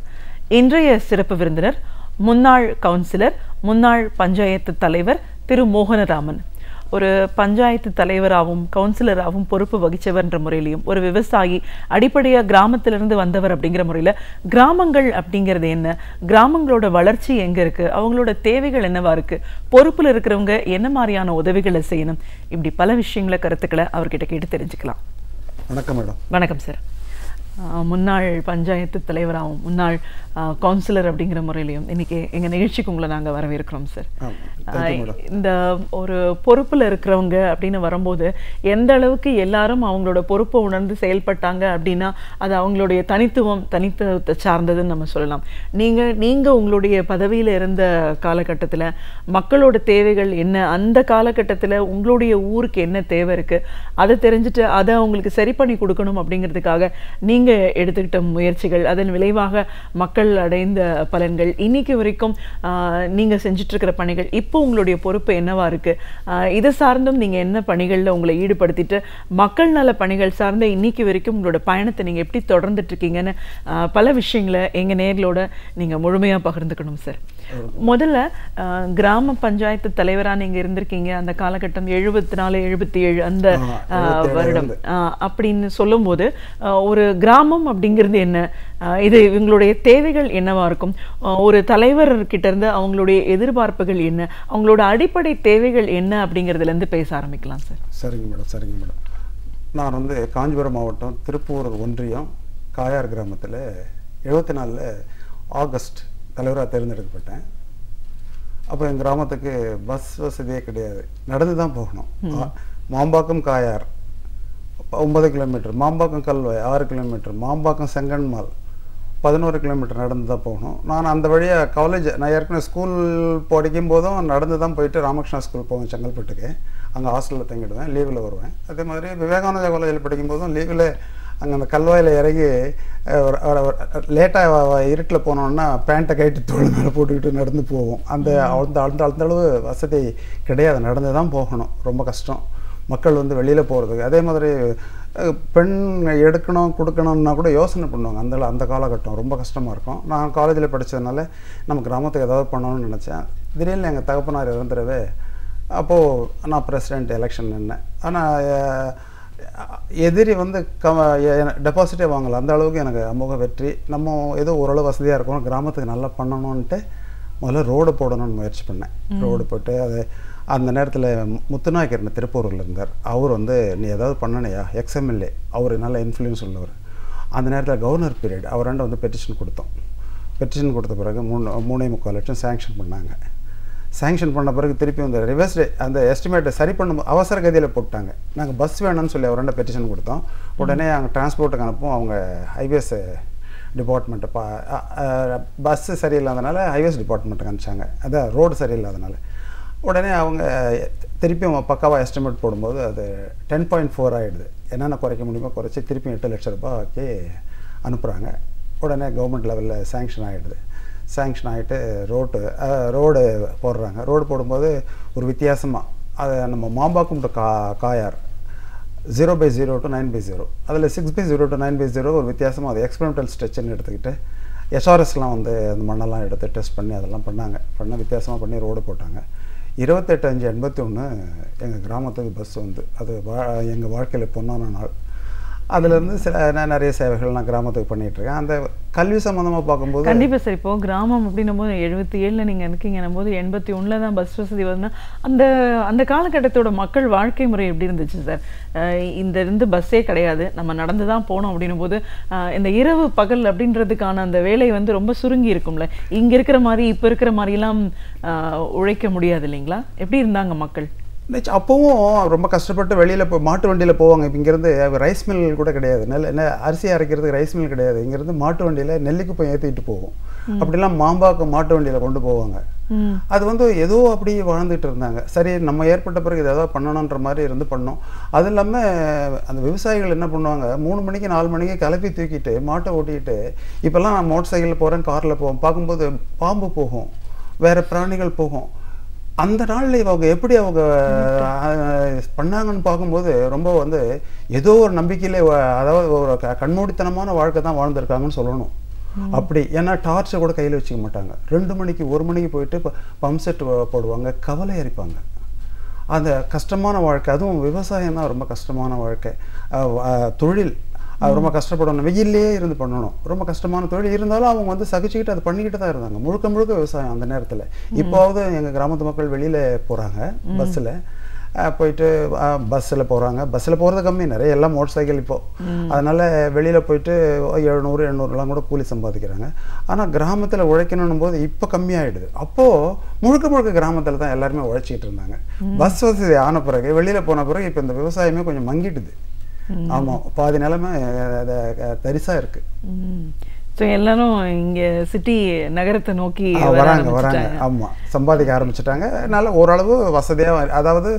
இன்றைய சிறப்பு விருந்தினர் முன்னாள் கவுன்சிலர், முன்னாள் பஞ்சாயத்து தலைவர் திரு மோகனராமன். ஒரு பஞ்சாயத்து தலைவராகவும் கவுன்சிலராகவும் பொறுப்பு வகிச்சவர்ன்ற முறையிலையும் ஒரு விவசாயி, அடிப்படையாக கிராமத்திலிருந்து வந்தவர் அப்படிங்கிற முறையில் கிராமங்கள் அப்படிங்கிறது என்ன, கிராமங்களோட வளர்ச்சி எங்கே இருக்குது, அவங்களோட தேவைகள் என்னவா இருக்குது, பொறுப்பில் இருக்கிறவங்க என்ன மாதிரியான உதவிகளை செய்யணும், இப்படி பல விஷயங்களை கருத்துக்களை அவர்கிட்ட கேட்டு தெரிஞ்சுக்கலாம். வணக்கம் மேடம். வணக்கம் சார். முன்னாள் பஞ்சாயத்து தலைவராகவும் முன்னாள் கவுன்சிலர் அப்படிங்கிற முறையிலையும் இன்னைக்கு எங்கள் நிகழ்ச்சிக்கு உங்களை நாங்கள் வரவேற்கிறோம் சார். இந்த ஒரு பொறுப்பில் இருக்கிறவங்க அப்படின்னு வரும்போது எந்த அளவுக்கு எல்லாரும் அவங்களோட பொறுப்பை உணர்ந்து செயல்பட்டாங்க அப்படின்னா அது அவங்களுடைய தனித்துவத்தை சார்ந்ததுன்னு நம்ம சொல்லலாம். நீங்கள் உங்களுடைய பதவியில் இருந்த காலகட்டத்தில் மக்களோட தேவைகள் என்ன, அந்த காலகட்டத்தில் உங்களுடைய ஊருக்கு என்ன தேவை இருக்குது அதை தெரிஞ்சுட்டு அதை அவங்களுக்கு சரி பண்ணி கொடுக்கணும் அப்படிங்கிறதுக்காக நீங்கள் எடுத்துக்கிட்ட முயற்சிகள், அதன் விளைவாக மக்கள் அடைந்த பலன்கள், இன்னைக்கு வரைக்கும் நீங்கள் செஞ்சுட்டு இருக்கிற பணிகள், இப்போ உங்களுடைய பொறுப்பு என்னவா இருக்கு, இதை சார்ந்தும் நீங்கள் என்ன பணிகளில் உங்களை ஈடுபடுத்திட்டு மக்கள் நல பணிகள் சார்ந்த இன்னைக்கு வரைக்கும் உங்களோட பயணத்தை நீங்கள் எப்படி தொடர்ந்துட்டு இருக்கீங்கன்னு பல விஷயங்களை எங்கள் நேர்களோட நீங்கள் முழுமையாக பகிர்ந்துக்கணும் சார். முதல்ல கிராம பஞ்சாயத்து தலைவராக நீங்கள் இருந்திருக்கீங்க. அந்த காலகட்டம் 74, 77 அந்த வருடம் அப்படின்னு சொல்லும்போது ஒரு கிராமம் அப்படிங்கிறது என்ன, இது இவங்களுடைய தேவைகள் என்னவா இருக்கும், ஒரு தலைவர்கிட்ட இருந்து அவங்களுடைய எதிர்பார்ப்புகள் என்ன, அவங்களோட அடிப்படை தேவைகள் என்ன அப்படிங்கிறதுலேருந்து பேச ஆரம்பிக்கலாம் சார். சரிங்க மேடம். நான் வந்து காஞ்சிபுரம் மாவட்டம் திருப்பூர் ஒன்றியம் காயார் கிராமத்தில் 74 ஆகஸ்ட் தலைவராக தேர்ந்தெடுக்கப்பட்டேன். அப்போ என் கிராமத்துக்கு பஸ் வசதியே கிடையாது, நடந்து தான் போகணும். Mambakkam Kayar 9 kilometre, Mambakkam கல்வாய் 6 kilometre, Mambakkam செங்கன்மால் 11 kilometre நடந்து தான் போகணும். நான் அந்த வழியாக காலேஜ், நான் ஏற்கனவே ஸ்கூல் படிக்கும் போதும் நடந்து தான் போயிட்டு ராமகிருஷ்ணா ஸ்கூல் போவேன் செங்கல்பட்டுக்கு. அங்கே ஹாஸ்டலில் தங்கிடுவேன், லீவில் வருவேன். அதே மாதிரி விவேகானந்தா காலேஜில் படிக்கும்போதும் லீவில் அங்கே அந்த கல்வாயில் இறங்கி லேட்டாக இருட்டில் போனோன்னா பேண்ட்டை கைட்டு தோல் மேலே போட்டுக்கிட்டு நடந்து போவோம். அந்த அளவு வசதி கிடையாது, நடந்து தான் போகணும், ரொம்ப கஷ்டம். மக்கள் வந்து வெளியில் போகிறதுக்கு, அதே மாதிரி பெண் எடுக்கணும் கொடுக்கணும்னா கூட யோசனை பண்ணுவாங்க. அந்த காலகட்டம் ரொம்ப கஷ்டமாக இருக்கும். நான் காலேஜில் படித்ததுனால நம்ம கிராமத்துக்கு ஏதாவது பண்ணணும்னு நினச்சேன். திடீர்னு எங்கள் தகப்பனார் இறந்துடவே அப்போது நான் பிரசிடெண்ட் எலெக்ஷன் நின்னேன். ஆனால் எதிரி வந்து டெபாசிட்டே வாங்கலை, அந்த அளவுக்கு எனக்கு அமோக வெற்றி. நம்ம ஏதோ ஓரளவு வசதியாக இருக்கணும், கிராமத்துக்கு நல்லா பண்ணணுன்ட்டு முதல்ல ரோடு போடணும்னு முயற்சி பண்ணேன். ரோடு போட்டு அது அந்த நேரத்தில் முத்துநாயக்கர் திருப்பூரில் இருந்தார். அவர் வந்து நீ ஏதாவது பண்ணனையா, எக்ஸ்எம்எல்ஏ, அவர் நல்ல இன்ஃப்ளூயன்ஸ் உள்ளவர். அந்த நேரத்தில் கவர்னர் பீரியட், அவராண்ட வந்து பெட்டிஷன் கொடுத்தோம். பெட்டிஷன் கொடுத்த பிறகு 3.25 லட்சம் சேங்ஷன் பண்ணாங்க. சேங்ஷன் பண்ண பிறகு திருப்பி வந்து ரிவர்ஸ் அந்த எஸ்டிமேட்டை சரி பண்ண அவசர கதியில் போட்டாங்க. நாங்கள் பஸ் வேணும்னு சொல்லி அவராண்ட பெட்டிஷன் கொடுத்தோம். உடனே அங்கே டிரான்ஸ்போர்ட்டுக்கு அனுப்பும், அவங்க ஹைவேஸ் டிபார்ட்மெண்ட்டு பஸ்ஸு சரியில்லாதனால ஹைவேஸ் டிபார்ட்மெண்ட்டுக்கு அனுப்பிச்சாங்க. அதான் ரோடு சரியில்லாதனால. உடனே அவங்க திருப்பியும் பக்காவாக எஸ்டிமேட் போடும்போது அது 10.4 ஆகிடுது. என்னென்ன குறைக்க முடியுமோ குறைச்சி திருப்பி 8 லட்சம் ரூபாய்க்கு அனுப்புகிறாங்க. உடனே கவர்மெண்ட் லெவலில் சேங்ஷன் ஆகிடுது. சேங்ஷன் ஆகிட்டு ரோடு போடுறாங்க. ரோடு போடும்போது ஒரு வித்தியாசமாக அது நம்ம மாம்பாக்கம் டு காயார் 0/0 to 9/0, அதில் 6/0 to 9/0 ஒரு வித்தியாசமாக அது எக்ஸ்பெரிமெண்டல் ஸ்ட்ரெச்சுன்னு எடுத்துக்கிட்டு எஸ்ஆர்எஸ்லாம் வந்து அந்த மண்ணெல்லாம் எடுத்து டெஸ்ட் பண்ணி அதெல்லாம் பண்ண வித்தியாசமாக பண்ணி ரோடு போட்டாங்க. 28/5/81 எங்கள் கிராமத்துக்கு பஸ் வந்து அது எங்கள் வாழ்க்கையில் பொன்னான நாள். அதுலேருந்து நிறைய சேவைகள் நான் கிராமத்துக்கு பண்ணிகிட்ருக்கேன். அந்த கல்வி சம்மந்தமாக பார்க்கும்போது கண்டிப்பாக சார். இப்போ கிராமம் அப்படின்னும் போது 77 நீங்கள் இருக்கீங்கன்னும் போது 81 தான் பஸ் வசதி வருதுன்னா அந்த காலகட்டத்தோட மக்கள் வாழ்க்கை முறை எப்படி இருந்துச்சு சார்? இந்த இருந்து பஸ்ஸே கிடையாது, நம்ம நடந்து தான் போனோம் அப்படின்னும் போது இந்த இரவு பகல் அப்படின்றதுக்கான அந்த வேலை வந்து ரொம்ப சுருங்கி இருக்கும்ல. இங்கே இருக்கிற மாதிரி இப்போ இருக்கிற மாதிரிலாம் உழைக்க முடியாது இல்லைங்களா? எப்படி இருந்தாங்க மக்கள்? அப்போவும் ரொம்ப கஷ்டப்பட்டு வெளியில் மாட்டு வண்டியில் போவாங்க. இப்போ இங்கேருந்து ரைஸ் மில் கூட கிடையாது, அரிசி அரைக்கிறதுக்கு ரைஸ் மில் கிடையாது. இங்கேருந்து மாட்டு வண்டியில் நெல்லிக்குப்பம் ஏற்றிட்டு போவோம். அப்படிலாம் மாம்பாக்கம் மாட்டு வண்டியில் கொண்டு போவாங்க. அது வந்து ஏதோ அப்படியே வாழ்ந்துட்டு இருந்தாங்க. சரி, நம்ம ஏற்பட்ட பிறகு இதை ஏதாவது பண்ணணுன்ற மாதிரி இருந்து பண்ணோம். அது இல்லாமல் அந்த விவசாயிகள் என்ன பண்ணுவாங்க, 3 மணிக்கு 4 மணிக்கு கிளப்பி தூக்கிட்டு மாட்டை ஓட்டிக்கிட்டு, இப்போல்லாம் நான் மோட்டர் சைக்கிளில் போகிறேன், காரில் போவோம், பார்க்கும்போது பாம்பு போகும், வேறு பிராணிகள் போகும். அந்த நாளில் அவங்க எப்படி அவங்க பண்ணாங்கன்னு பார்க்கும்போது ரொம்ப வந்து ஏதோ ஒரு நம்பிக்கையிலே, அதாவது ஒரு கண்மூடித்தனமான வாழ்க்கை தான் வாழ்ந்துருக்காங்கன்னு சொல்லணும். அப்படி ஏன்னா டார்ச்சை கூட கையில் வச்சுக்க மாட்டாங்க. 2 மணிக்கு 1 மணிக்கு போயிட்டு பம்ப் செட் போடுவாங்க, கவலை எரிப்பாங்க. அந்த கஷ்டமான வாழ்க்கை, அதுவும் விவசாயம் தான் ரொம்ப கஷ்டமான வாழ்க்கை. தொழில் ரொம்ப கஷ்டப்படணும், வெயிலே இருந்து பண்ணணும், ரொம்ப கஷ்டமான தொழில். இருந்தாலும் அவங்க வந்து சகிச்சுக்கிட்டு அதை பண்ணிக்கிட்டு தான் இருந்தாங்க. முழுக்க முழுக்க விவசாயம் அந்த நேரத்தில். இப்போவது எங்கள் கிராமத்து மக்கள் வெளியில் போகிறாங்க, பஸ்ஸில் போயிட்டு பஸ்ஸில் போகிறாங்க. பஸ்ஸில் போகிறது கம்மி, நிறைய எல்லாம் மோட்டர் சைக்கிள் இப்போது. அதனால் வெளியில் போயிட்டு 700-800 கூட கூலி சம்பாதிக்கிறாங்க. ஆனால் கிராமத்தில் உழைக்கணும் போது இப்போ கம்மியாகிடுது. அப்போது முழுக்க முழுக்க கிராமத்தில் தான் எல்லாருமே உழைச்சிக்கிட்டு இருந்தாங்க. பஸ் வசதி ஆன பிறகு, வெளியில் போன பிறகு இப்போ இந்த விவசாயமே கொஞ்சம் மங்கிடுது. ஆமாம், பாதி நிலைமை தரிசாக இருக்குது. ஸோ எல்லாரும் இங்கே சிட்டி நகரத்தை நோக்கி வராங்க. ஆமாம், சம்பாதிக்க ஆரம்பிச்சிட்டாங்க. அதனால் ஓரளவு வசதியாக, அதாவது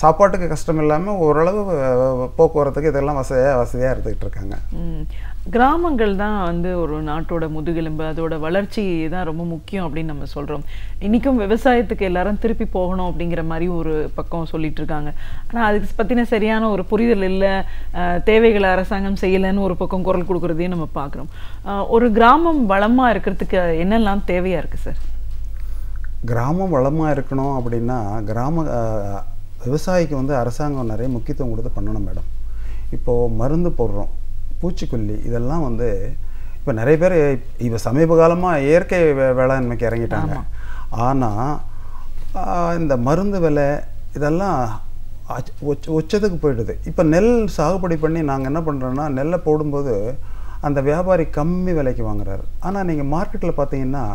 சாப்பாட்டுக்கு கஷ்டம் இல்லாமல் ஓரளவு போக்குவரத்துக்கு இதெல்லாம் வசதியாக இருந்துக்கிட்டு இருக்காங்க. கிராமங்கள் தான் வந்து ஒரு நாட்டோட முதுகெலும்பு, அதோட வளர்ச்சி தான் ரொம்ப முக்கியம் அப்படின்னு நம்ம சொல்கிறோம். இன்றைக்கும் விவசாயத்துக்கு எல்லாரும் திருப்பி போகணும் அப்படிங்கிற மாதிரி ஒரு பக்கம் சொல்லிட்டு இருக்காங்க. ஆனால் அதுக்கு பற்றின சரியான ஒரு புரிதல் இல்லை, தேவைகளை அரசாங்கம் செய்யலைன்னு ஒரு பக்கம் குரல் கொடுக்குறதையும் நம்ம பார்க்குறோம். ஒரு கிராமம் வளமாக இருக்கிறதுக்கு என்னெல்லாம் தேவையாக இருக்குது சார்? கிராமம் வளமாக இருக்கணும் அப்படின்னா விவசாயிக்கு வந்து அரசாங்கம் நிறைய முக்கியத்துவம் கொடுத்து பண்ணணும் மேடம். இப்போது மருந்து போடுறோம், பூச்சிக்கொல்லி, இதெல்லாம் வந்து இப்போ நிறைய பேர் இப்போ சமீப காலமாக இயற்கை வேளாண்மைக்கு இறங்கிட்டாங்க. ஆனால் இந்த மருந்து விலை இதெல்லாம் உச்சத்துக்கு போயிடுது. இப்போ நெல் சாகுபடி பண்ணி நாங்கள் என்ன பண்ணுறோன்னா, நெல்லை போடும்போது அந்த வியாபாரி கம்மி விலைக்கு வாங்குறாரு. ஆனால் நீங்கள் மார்க்கெட்டில் பார்த்தீங்கன்னா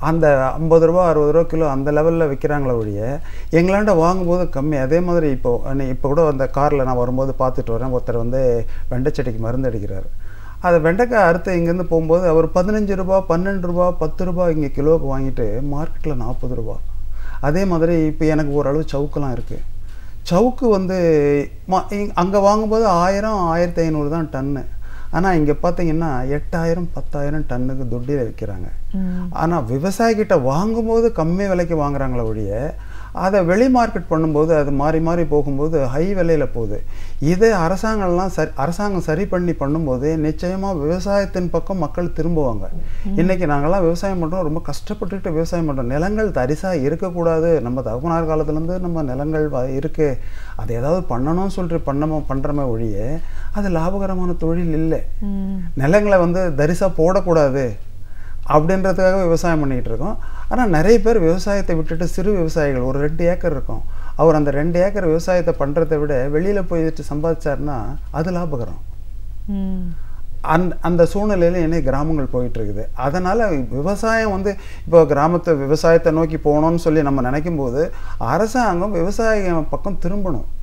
அந்த 50 ரூபா 60 ரூபா கிலோ அந்த லெவலில் விற்கிறாங்களே ஒழிய எங்களாண்ட வாங்கும்போது கம்மி. அதே மாதிரி இப்போ கூட அந்த காரில் நான் வரும்போது பார்த்துட்டு வரேன், ஒருத்தர் வந்து வெண்டைச்செடிக்கு மருந்து அடிக்கிறார். அதை வெண்டைக்காய் அறுத்து இங்கேருந்து போகும்போது அவர் 15 ரூபா 12 ரூபா 10 ரூபா இங்கே கிலோவுக்கு வாங்கிட்டு மார்க்கெட்டில் 40 ரூபா. அதே மாதிரி இப்போ எனக்கு ஓரளவு சவுக்கெலாம் இருக்குது. சவுக்கு வந்து அங்கே வாங்கும்போது 1000-1500 தான் டன்னு. ஆனால் இங்கே பார்த்தீங்கன்னா 8000-10,000 டன்னுக்கு துட்டியில் விற்கிறாங்க. ஆனால் விவசாயிகிட்ட வாங்கும்போது கம்மி விலைக்கு வாங்குறாங்களே ஒழிய அதை வெளி மார்க்கெட் பண்ணும்போது அது மாறி மாறி போகும்போது ஹை விலையில் போகுது. இதை அரசாங்கம் சரி பண்ணி பண்ணும்போது நிச்சயமாக விவசாயத்தின் பக்கம் மக்கள் திரும்புவாங்க. இன்றைக்கி நாங்கள்லாம் விவசாயம் பண்ணுறோம், ரொம்ப கஷ்டப்பட்டுக்கிட்டு விவசாயம் பண்ணுறோம். நிலங்கள் தரிசாக இருக்கக்கூடாது, நம்ம தகப்பனார் காலத்துலேருந்து நம்ம நிலங்கள் இருக்குது, அதை ஏதாவது பண்ணணும்னு சொல்லிட்டு பண்ணுறமே ஒழிய அது லாபகரமான தொழில் இல்லை. நிலங்களை வந்து தரிசாக போடக்கூடாது அப்படின்றதுக்காக விவசாயம் பண்ணிக்கிட்டு இருக்கோம். ஆனால் நிறைய பேர் விவசாயத்தை விட்டுட்டு சிறு விவசாயிகள், ஒரு 2 ஏக்கர் இருக்கும், அவர் அந்த 2 ஏக்கர் விவசாயத்தை பண்ணுறதை விட வெளியில் போயிட்டு சம்பாதிச்சாருன்னா அது லாபகரம். அந்த சூழ்நிலையில் இன்னைக்கு கிராமங்கள் போயிட்டுருக்குது. அதனால் விவசாயம் வந்து இப்போ விவசாயத்தை நோக்கி போகணும்னு சொல்லி நம்ம நினைக்கும் போது அரசாங்கம் விவசாய பக்கம்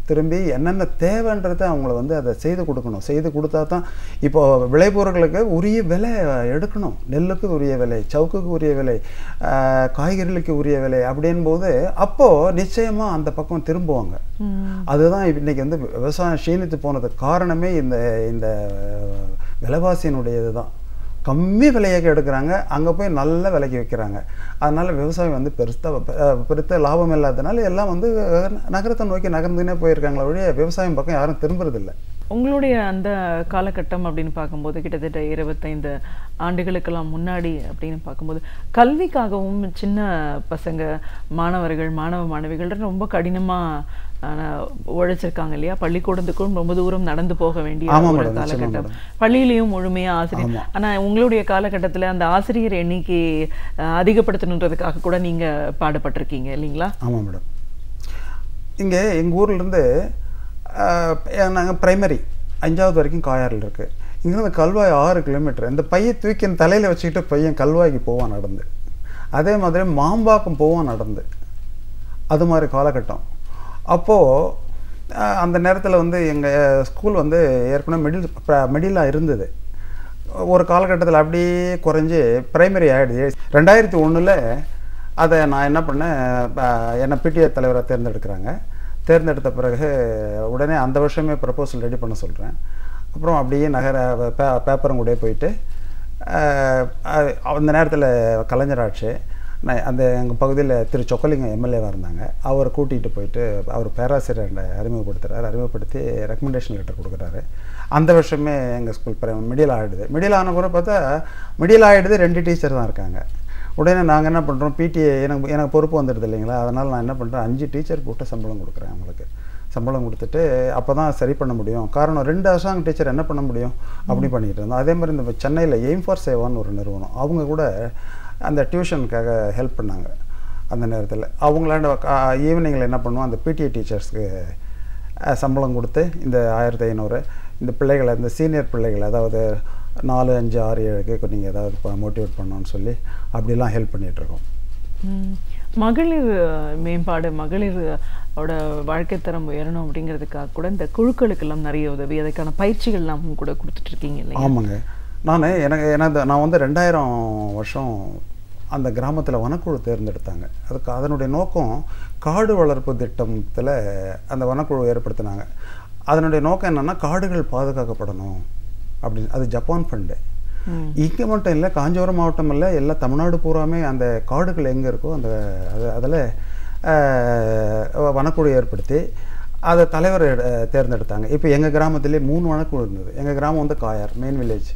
திரும்பி என்னென்ன தேவைன்றதை அவங்கள வந்து அதை செய்து கொடுக்கணும். செய்து கொடுத்தா தான் இப்போது விளைபொருட்களுக்கு உரிய விலை எடுக்கணும். நெல்லுக்கு உரிய விலை, சவுக்குக்கு உரிய விலை, காய்கறிகளுக்கு உரிய விலை அப்படின்போது அப்போது நிச்சயமாக அந்த பக்கம் திரும்புவாங்க. அதுதான் இன்றைக்கி வந்து விவசாயம் க்ஷீணித்து போனதுக்கு காரணமே இந்த விலைவாசியினுடையது தான். கம்மி விலையாக எடுக்கிறாங்க, அங்கே போய் நல்ல விலைக்கு விற்கிறாங்க. அதனால் விவசாயம் வந்து பெருத்த லாபம் இல்லாததுனால எல்லாம் வந்து நகரத்தை நோக்கி நகர்ந்துனே போயிருக்காங்களே ஒழிய விவசாயம் பக்கம் யாரும் திரும்புறதில்லை. உங்களுடைய அந்த காலகட்டம் அப்படின்னு பார்க்கும்போது கிட்டத்தட்ட 25 ஆண்டுகளுக்கெல்லாம் முன்னாடி அப்படின்னு பார்க்கும்போது கல்விக்காகவும் சின்ன பசங்க மாணவர்கள் மாணவ மாணவிகள் ரொம்ப கடினமாக உழைச்சிருக்காங்க இல்லையா? பள்ளிக்கூடத்துக்கும் ரொம்ப தூரம் நடந்து போக வேண்டிய ஒரு காலகட்டம், பள்ளியிலையும் முழுமையாக ஆசிரியர். ஆனால் உங்களுடைய காலகட்டத்தில் அந்த ஆசிரியர் எண்ணிக்கை அதிகப்படுத்தணுன்றதுக்காக கூட நீங்கள் பாடுபட்டிருக்கீங்க இல்லைங்களா? ஆமாம் மேடம். இங்கே எங்கள் ஊர்லேருந்து நாங்கள் பிரைமரி 5வது வரைக்கும் காயாரில் இருக்குது. இங்கேருந்து கல்வாய் 6 கிலோமீட்டர். இந்த பையை தூக்கி தலையில் வச்சுக்கிட்டு பையன் கல்வாய்க்கு போவான் நடந்து. அதே மாதிரி மாம்பாக்கம் போவான் நடந்து. அது மாதிரி காலகட்டம். அப்போது அந்த நேரத்தில் வந்து எங்கள் ஸ்கூல் வந்து ஏற்கனவே மிடிலாக இருந்தது. ஒரு காலகட்டத்தில் அப்படியே குறைஞ்சி பிரைமரி ஆகிடுது. 2001 அதை நான் என்ன பண்ணேன், என்னை பிடிஏ தலைவராக தேர்ந்தெடுக்கிறாங்க. தேர்ந்தெடுத்த பிறகு உடனே அந்த வருஷமே ப்ரப்போசல் ரெடி பண்ண சொல்கிறேன். அப்புறம் அப்படியே பேப்பரும் கூட போயிட்டு அந்த நேரத்தில் கலைஞர் ஆட்சி அந்த எங்கள் பகுதியில் திரு சொக்கலிங்கம் எம்எல்ஏவாக இருந்தாங்க. அவரை கூட்டிகிட்டு போயிட்டு அவர் பேராசிரியர் அறிமுகப்படுத்தி ரெக்கமெண்டேஷன் லெட்டர் கொடுக்குறாரு. அந்த வருஷமே எங்கள் ஸ்கூல் மிடில் ஆகிடுது. மிடில் ஆன கூட பார்த்தா மிடில் ஆகிடுது 2 டீச்சர் தான் இருக்காங்க. உடனே நாங்கள் என்ன பண்ணுறோம், பிடிஏ எனக்கு பொறுப்பு வந்துடுது இல்லைங்களா, அதனால் நான் என்ன பண்ணுறேன், 5 டீச்சர் போட்டு சம்பளம் கொடுக்குறேன். அவங்களுக்கு சம்பளம் கொடுத்துட்டு அப்போ தான் சரி பண்ண முடியும். காரணம் 2 அரசாங்க டீச்சர் என்ன பண்ண முடியும் அப்படி பண்ணிக்கிட்டு இருந்தோம். அதே மாதிரி இந்த சென்னையில் எய்ம் ஃபார் சேவான்னு ஒரு நிறுவனம், அவங்க கூட அந்த டியூஷனுக்காக ஹெல்ப் பண்ணாங்க. அந்த நேரத்தில் அவங்களாண்ட ஈவினிங்கில் என்ன பண்ணுவோம், அந்த பிடிஏ டீச்சர்ஸ்க்கு சம்பளம் கொடுத்து இந்த 1500 இந்த பிள்ளைகளை, இந்த சீனியர் பிள்ளைகளை, அதாவது 4, 5, 6, 7க்கு நீங்கள் ஏதாவது மோட்டிவேட் பண்ணோன்னு சொல்லி அப்படிலாம் ஹெல்ப் பண்ணிகிட்ருக்கோம். மகளிர் மேம்பாடு, மகளிரோட வாழ்க்கை தரம் உயரணும் அப்படிங்கிறதுக்காக கூட இந்த குழுக்களுக்கெல்லாம் நிறைய உதவி, அதுக்கான பயிற்சிகள்லாம் கூட கொடுத்துட்ருக்கீங்க இல்லையா? ஆமாங்க. நான் வந்து 2000 வருஷம் அந்த கிராமத்தில் வனக்குழு தேர்ந்தெடுத்தாங்க. அதுக்கு அதனுடைய நோக்கம் காடு வளர்ப்பு திட்டத்தில் அந்த வனக்குழு ஏற்படுத்தினாங்க. அதனுடைய நோக்கம் என்னென்னா காடுகள் பாதுகாக்கப்படணும் அப்படின்னு. அது ஜப்பான் ஃபண்டு. இங்கே மட்டும் இல்லை, காஞ்சிபுரம் மாவட்டம் இல்லை, எல்லா தமிழ்நாடு பூராமே அந்த காடுகள் எங்கே இருக்கோ அந்த அதில் வனக்குழு ஏற்படுத்தி அதை தலைவர் தேர்ந்தெடுத்தாங்க. இப்போ எங்கள் கிராமத்திலே 3 வனக்குழு இருந்தது. எங்கள் கிராமம் வந்து காயார் மெயின் வில்லேஜ்.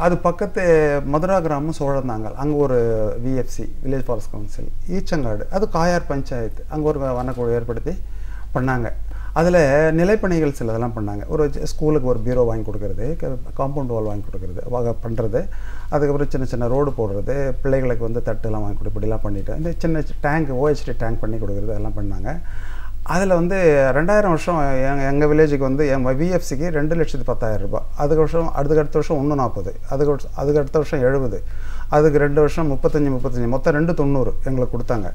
அது பக்கத்து மதுரா கிராமம் சோழந்தாங்கல், அங்கே ஒரு VFC village forest council. Eechangadu அது காயார் பஞ்சாயத்து, அங்கே ஒரு வனக்குழு ஏற்படுத்தி பண்ணாங்க. அதில் நிலைப்பணிகள் சிலதெல்லாம் பண்ணாங்க. ஒரு ஸ்கூலுக்கு ஒரு பீரோ வாங்கி கொடுக்குறது, காம்பவுண்ட் வால் வாங்கி கொடுக்குறது பண்ணுறது, அதுக்கப்புறம் சின்ன சின்ன ரோடு போடுறது, பிள்ளைகளுக்கு வந்து தட்டுலாம் வாங்கி கொடு, இப்படிலாம் பண்ணிவிட்டு இந்த சின்ன டேங்க் OHT டேங்க் பண்ணி கொடுக்குறது அதெல்லாம் பண்ணாங்க. அதில் வந்து 2000 வருஷம் எங்கள் வில்லேஜுக்கு வந்து எங்கள் விஎஃப்சிக்கு 2,10,000 ரூபாய். அடுத்த வருஷம் 140, அதுக்கு அடுத்த வருஷம் 70, அதுக்கு 2 வருஷம் 35, மொத்தம் 290 எங்களுக்கு கொடுத்தாங்க.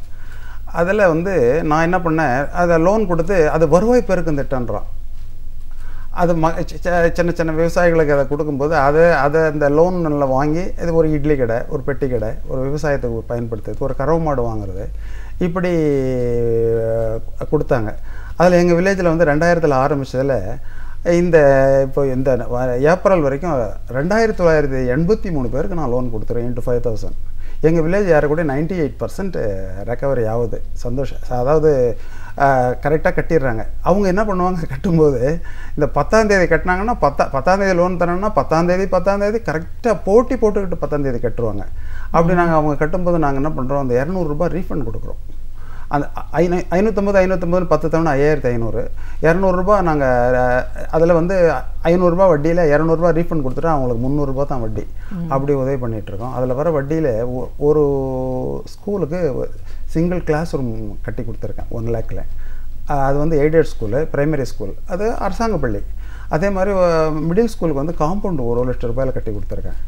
அதில் வந்து நான் என்ன பண்ணேன், அதை லோன் கொடுத்து அது வருவாய் பெருக்கும் திட்டம்ன்றான். அது சின்ன சின்ன விவசாயிகளுக்கு அதை கொடுக்கும்போது அதை அந்த லோனில் வாங்கி இது ஒரு இட்லி கடை, ஒரு பெட்டி கடை, ஒரு விவசாயத்துக்கு பயன்படுத்துறது, ஒரு கறவை மாடு வாங்குறது, இப்படி கொடுத்தாங்க. அதில் எங்கள் வில்லேஜில் வந்து 2000 ஆரம்பித்ததில் இப்போ இந்த ஏப்ரல் வரைக்கும் 2983 பேருக்கு நான் லோன் கொடுத்துருவேன். இன்ட்டு 5000. எங்கள் வில்லேஜ் யாரை 98% ரெக்கவரி ஆகுது. சந்தோஷம். அதாவது கரெக்டாக கட்டிடுறாங்க. அவங்க என்ன பண்ணுவாங்க, கட்டும்போது இந்த 10ஆம் தேதி கட்டினாங்கன்னா 10ஆம் தேதி லோன் தரணும்னா 10ஆம் தேதி கரெக்டாக போட்டுக்கிட்டு 10ஆம் தேதி கட்டுருவாங்க. அப்படி நாங்கள் அவங்க கட்டும்போது நாங்கள் என்ன பண்ணுறோம், அந்த 200 ரூபாய் ரீஃபண்ட் கொடுக்குறோம். அந்த 550 10 தவணை 5500, 200 ரூபாய் நாங்கள் அதில் வந்து 500 ரூபாய் வட்டியில் 200 ரூபாய் ரீஃபண்ட் கொடுத்துட்டு அவங்களுக்கு 300 ரூபாய் தான் வட்டி. அப்படி உதவி பண்ணிகிட்ருக்கோம். அதில் வர வட்டியில் ஒரு ஸ்கூலுக்கு சிங்கிள் கிளாஸ் ரூம் கட்டி கொடுத்துருக்கேன் 1 lakhல. அது வந்து எய்டட் ஸ்கூலு, பிரைமரி ஸ்கூல், அது அரசாங்க பள்ளி. அதே மாதிரி மிடில் ஸ்கூலுக்கு வந்து காம்பவுண்டு 1 லட்சம் ரூபாயில் கட்டி கொடுத்துருக்கேன்.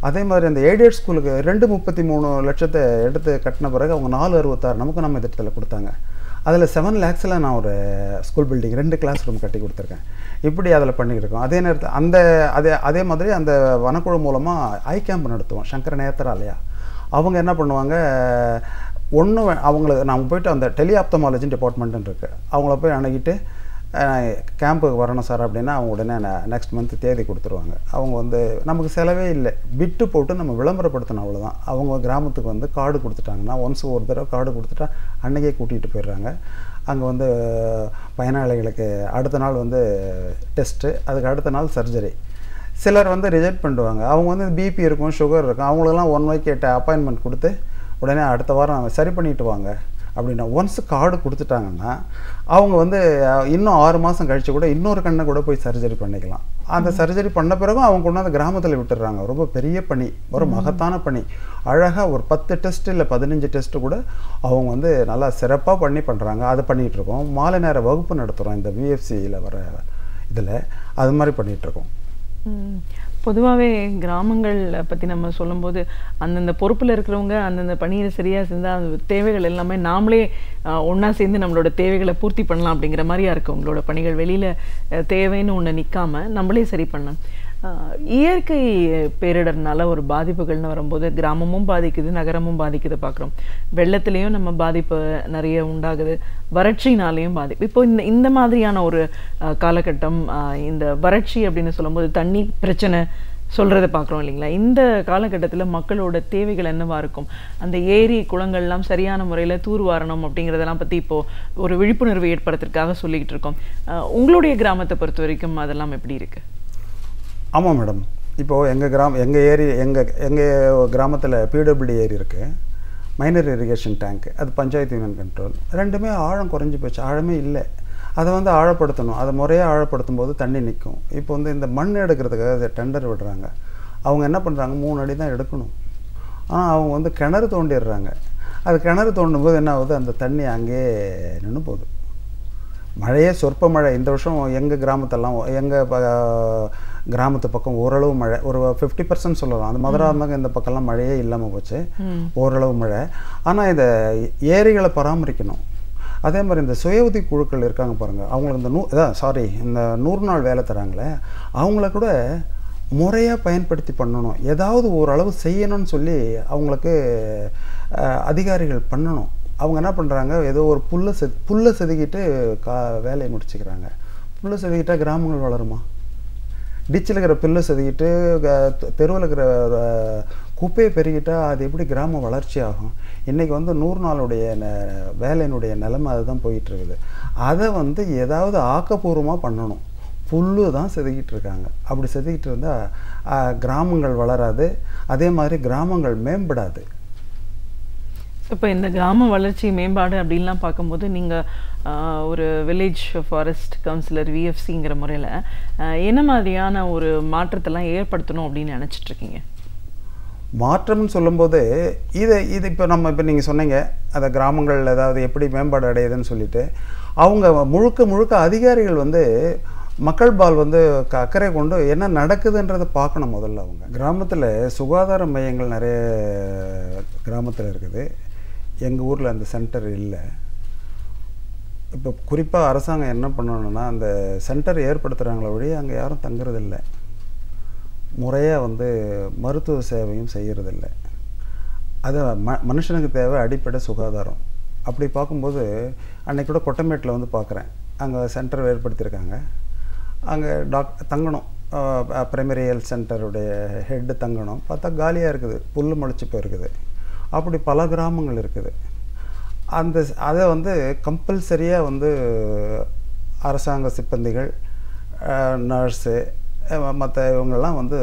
அதே மாதிரி அந்த எய்டட் ஸ்கூலுக்கு 2,33 லட்சத்தை எடுத்து கட்டின பிறகு அவங்க 4,66 நமக்கு நம்ம திட்டத்தில் கொடுத்தாங்க. அதில் 7 lakhsல நான் ஒரு ஸ்கூல் பில்டிங் 2 கிளாஸ் ரூம் கட்டி கொடுத்துருக்கேன். இப்படி அதில் பண்ணிக்கிட்டு இருக்கோம். அதே நேரத்தில் அதே மாதிரி அந்த வனக்குழு மூலமாக ஐ கேம்ப் நடத்துவோம். சங்கர நேத்திராலயா அவங்க என்ன பண்ணுவாங்க, அவங்களுக்கு நான் போய்ட்டு அந்த டெலிஆப்தமாலஜி டிபார்ட்மெண்ட்டுன்னு இருக்குது, அவங்கள போய் அணுகிட்டு கேம்புக்கு வரணும் சார் அப்படின்னா அவங்க உடனே நெக்ஸ்ட் மந்த் தேதி கொடுத்துருவாங்க. அவங்க வந்து நமக்கு செலவே இல்லை, பிட்டு போட்டு நம்ம விளம்பரப்படுத்தணும், அவ்வளோதான். அவங்க கிராமத்துக்கு வந்து கார்டு கொடுத்துட்டாங்கன்னா ஒரு தடவை கார்டு கொடுத்துட்டா அன்றைக்கே கூட்டிகிட்டு போயிடுறாங்க. அங்கே வந்து பயனாளிகளுக்கு அடுத்த நாள் வந்து டெஸ்ட்டு, அதுக்கு அடுத்த நாள் சர்ஜரி. சிலர் வந்து ரிஜெக்ட் பண்ணுவாங்க. அவங்க வந்து பிபி இருக்கும், சுகர் இருக்கும், அவங்களுக்கெல்லாம் 1 week அப்பாயின்மெண்ட் கொடுத்து உடனே அடுத்த வாரம் சரி பண்ணிட்டு வாங்க அப்படின்னா ஒன்ஸ் கார்டு கொடுத்துட்டாங்கன்னா அவங்க வந்து இன்னும் 6 மாதம் கழித்து கூட இன்னொரு கண்ணை கூட போய் சர்ஜரி பண்ணிக்கலாம். அந்த சர்ஜரி பண்ண பிறகும் அவங்க கொண்டாந்து கிராமத்தில் விட்டுடுறாங்க. ரொம்ப பெரிய பணி, ஒரு மகத்தான பணி. அழகாக ஒரு 10 டெஸ்ட் இல்லை 15 டெஸ்ட்டு கூட அவங்க வந்து நல்லா சிறப்பாக பண்ணுறாங்க. அதை பண்ணிகிட்ருக்கோம். மாலை நேர வகுப்பு நடத்துகிறோம் இந்த விஎஃப்சியில் வர இதில், அது மாதிரி பண்ணிகிட்ருக்கோம். பொதுவாகவே கிராமங்கள் பற்றி நம்ம சொல்லும்போது அந்தந்த பொறுப்பில் இருக்கிறவங்க அந்தந்த பணியை சரியாக செஞ்சால் அந்த தேவைகள் எல்லாமே நாமளே ஒன்றா சேர்ந்து நம்மளோட தேவைகளை பூர்த்தி பண்ணலாம் அப்படிங்கிற மாதிரியா இருக்குது உங்களோட பணிகள். வெளியில் தேவைன்னு ஒன்று நிற்காமல் நம்மளே சரி பண்ணலாம். இயற்கை பேரிடர்னால ஒரு பாதிப்புகள்னு வரும்போது கிராமமும் பாதிக்குது, நகரமும் பாதிக்குது பார்க்குறோம். வெள்ளத்துலேயும் நம்ம பாதிப்பு நிறைய உண்டாகுது, வறட்சினாலேயும் பாதிப்பு. இப்போ இந்த மாதிரியான ஒரு காலகட்டம், இந்த வறட்சி அப்படின்னு சொல்லும்போது தண்ணி பிரச்சனை சொல்கிறத பார்க்குறோம் இல்லைங்களா? இந்த காலகட்டத்தில் மக்களோட தேவைகள் என்னவா இருக்கும்? அந்த ஏரி குளங்கள்லாம் சரியான முறையில் தூர்வாரணும் அப்படிங்கிறதெல்லாம் பற்றி இப்போது ஒரு விழிப்புணர்வு ஏற்படுத்துறதுக்காக சொல்லிக்கிட்டு இருக்கோம். உங்களுடைய கிராமத்தை பொறுத்த வரைக்கும் அதெல்லாம் எப்படி இருக்குது? ஆமாம் மேடம், இப்போது எங்கள் கிராமத்தில் பிடபிள்யூடி ஏரி இருக்குது, மைனர் இரிகேஷன் டேங்க், அது பஞ்சாயத்து யூனியன் கண்ட்ரோல். ரெண்டுமே ஆழம் குறைஞ்சி போச்சு, ஆழமே இல்லை. அதை வந்து ஆழப்படுத்தணும், அதை முறையாக ஆழப்படுத்தும் போது தண்ணி நிற்கும். இப்போ வந்து இந்த மண் எடுக்கிறதுக்காக டெண்டர் விடுறாங்க. அவங்க என்ன பண்ணுறாங்க, 3 அடி தான் எடுக்கணும். ஆனால் அவங்க வந்து கிணறு தோண்டிடுறாங்க. அது கிணறு தோண்டும் போது என்ன ஆகுது, அந்த தண்ணி அங்கேயே நின்று போகுது. மழையே சொற்ப மழை. இந்த வருஷம் எங்கள் கிராமத்தெல்லாம், எங்கள் கிராமத்து பக்கம் ஓரளவு மழை, ஒரு 50% சொல்லலாம். அந்த மதுராந்தகம் இந்த பக்கம்லாம் மழையே இல்லாமல் போச்சு, ஓரளவு மழை. ஆனால் இந்த ஏரிகளை பராமரிக்கணும். அதே மாதிரி இந்த சுய உதவி குழுக்கள் இருக்காங்க பாருங்கள், அவங்களுக்கு இந்த 100 நாள் வேலை தராங்களே, அவங்கள கூட முறையாக பயன்படுத்தி பண்ணணும். ஏதாவது ஓரளவு செய்யணும்னு சொல்லி அவங்களுக்கு அதிகாரிகள் பண்ணணும். அவங்க என்ன பண்ணுறாங்க, ஏதோ ஒரு புல்லை செதுக்கிட்டு வேலையை முடிச்சுக்கிறாங்க. புல்லை செதுக்கிட்டால் கிராமங்கள் வளருமா? டிச்சில் இருக்கிற புல்லை செதுக்கிட்டு தெருவில் இருக்கிற குப்பையை பெருகிட்டால் அது எப்படி கிராமம் வளர்ச்சி ஆகும்? இன்றைக்கி வந்து 100 நாளுடைய வேலையினுடைய நிலைமை அதுதான் போயிட்டுருக்குது. அதை வந்து ஏதாவது ஆக்கப்பூர்வமாக பண்ணணும். புல்லு தான் செதுக்கிட்டு இருக்காங்க. அப்படி செதுக்கிட்டு இருந்தால் கிராமங்கள் வளராது, அதே மாதிரி கிராமங்கள் மேம்படாது. இப்போ இந்த கிராம வளர்ச்சி மேம்பாடு அப்படின்லாம் பார்க்கும்போது நீங்கள் ஒரு வில்லேஜ் ஃபாரஸ்ட் கவுன்சிலர் விஎஃப்சிங்கிற முறையில் என்ன மாதிரியான ஒரு மாற்றத்தெல்லாம் ஏற்படுத்தணும் அப்படின்னு நினச்சிட்ருக்கீங்க? மாற்றம்னு சொல்லும்போது இது இப்போ நீங்கள் சொன்னீங்க, அந்த கிராமங்கள் ஏதாவது எப்படி மேம்பாடு அடையுதுன்னு சொல்லிட்டு, அவங்க முழுக்க அதிகாரிகள் வந்து மக்கள் பால் வந்து அக்கறை கொண்டு என்ன நடக்குதுன்றதை பார்க்கணும். முதல்ல அவங்க கிராமத்தில் சுகாதார மையங்கள் நிறைய கிராமத்தில் இருக்குது. எங்கள் ஊரில் அந்த சென்டர் இல்லை. இப்போ குறிப்பாக அரசாங்கம் என்ன பண்ணணும்னா, அந்த சென்டர் ஏற்படுத்துகிறாங்களே வழியே அங்கே யாரும் தங்குறதில்லை, முறையாக வந்து மருத்துவ சேவையும் செய்கிறதில்லை. அது மனுஷனுக்கு தேவை அடிப்படை சுகாதாரம். அப்படி பார்க்கும்போது அன்றைக்கி கூட கொட்டமேட்டில் வந்து பார்க்குறேன், அங்கே சென்டர் ஏற்படுத்தியிருக்காங்க. அங்கே தங்கணும், பிரைமரி ஹெல்த் சென்டருடைய ஹெட்டு தங்கணும். பார்த்தா காலியாக இருக்குது, புல் முளைச்சி போயிருக்குது. அப்படி பல கிராமங்கள் இருக்குது. அதை வந்து கம்பல்சரியாக வந்து அரசாங்க சிப்பந்திகள், நர்ஸு, மற்ற இவங்கெல்லாம் வந்து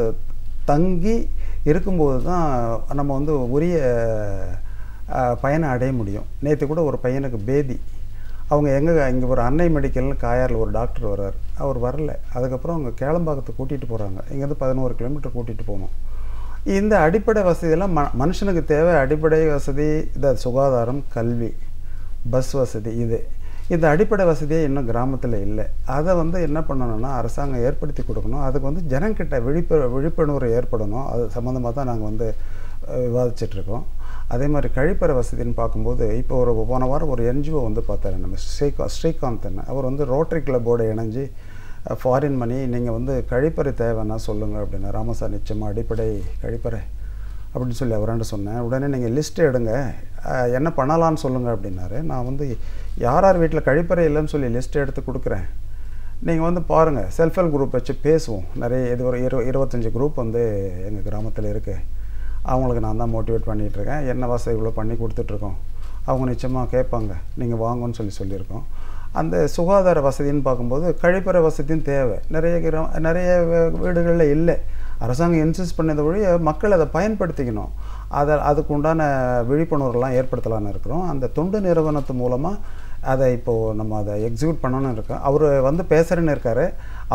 தங்கி இருக்கும்போது தான் நம்ம வந்து உரிய பயனை அடைய முடியும். நேற்று கூட ஒரு பையனுக்கு பேதி, அவங்க இங்கே ஒரு அன்னை மெடிக்கல்னு காயாரில் ஒரு டாக்டர் வர்றார், அவர் வரல. அதுக்கப்புறம் அவங்க கேளம்பாக்கத்தை கூட்டிகிட்டு போகிறாங்க, இங்கேருந்து 11 கிலோமீட்டர் கூட்டிகிட்டு போகணும். இந்த அடிப்படை வசதியெல்லாம் மனுஷனுக்கு தேவை. அடிப்படை வசதி இந்த சுகாதாரம், கல்வி, பஸ் வசதி, இந்த அடிப்படை வசதியே இன்னும் கிராமத்தில் இல்லை. அதை வந்து என்ன பண்ணணும்னா அரசாங்கம் ஏற்படுத்தி கொடுக்கணும். அதுக்கு வந்து ஜனங்கிட்ட விழிப்புணர்வு ஏற்படணும். அது சம்மந்தமாக தான் நாங்கள் வந்து விவாதிச்சிட்ருக்கோம். அதே மாதிரி கழிப்பறை வசதின்னு பார்க்கும்போது இப்போ போன வாரம் ஒரு என்ஜிஓ வந்து பார்த்தாரு, நம்ம ஸ்ரீகாந்த்ன்னு. அவர் வந்து ரோட்டரி கிளப்போடு இணைஞ்சு ஃபாரின் மணி, நீங்கள் வந்து கழிப்பறை தேவைன்னா சொல்லுங்கள் அப்படின்னா, ராமசார் நிச்சயமாக அடிப்படை கழிப்பறை அப்படின்னு சொல்லி அவராண்ட சொன்னேன். உடனே நீங்கள் லிஸ்ட்டு எடுங்க, என்ன பண்ணலான்னு சொல்லுங்கள் அப்படின்னாரு. நான் வந்து யார் வீட்டில் கழிப்பறை இல்லைன்னு சொல்லி லிஸ்ட்டு எடுத்து கொடுக்குறேன், நீங்கள் வந்து பாருங்கள், செல்ஃப் ஹெல்ப் குரூப் வச்சு பேசுவோம். நிறைய இது ஒரு 25 குரூப் வந்து எங்கள் கிராமத்தில் இருக்குது. அவங்களுக்கு நான் தான் மோட்டிவேட் பண்ணிகிட்ருக்கேன். என்ன வசதி இவ்வளோ பண்ணி கொடுத்துட்ருக்கோம், அவங்க நிச்சயமாக கேட்பாங்க, நீங்கள் வாங்கன்னு சொல்லியிருக்கோம். அந்த சுகாதார வசதின்னு பார்க்கும்போது கழிப்பறை வசதியும் தேவை. நிறைய வீடுகளில் இல்லை. அரசாங்கம் இன்சிஸ்ட் பண்ணதை வழிய மக்கள் அதை பயன்படுத்திக்கணும். அதுக்கு உண்டான விழிப்புணர்வுலாம் ஏற்படுத்தலான்னு இருக்கிறோம். அந்த தொண்டு நிறுவனத்து மூலமாக அதை இப்போது நம்ம அதை எக்ஸிக்யூட் பண்ணணும்னு இருக்கோம். அவர் வந்து பேசுகிறேன்னு இருக்கார்.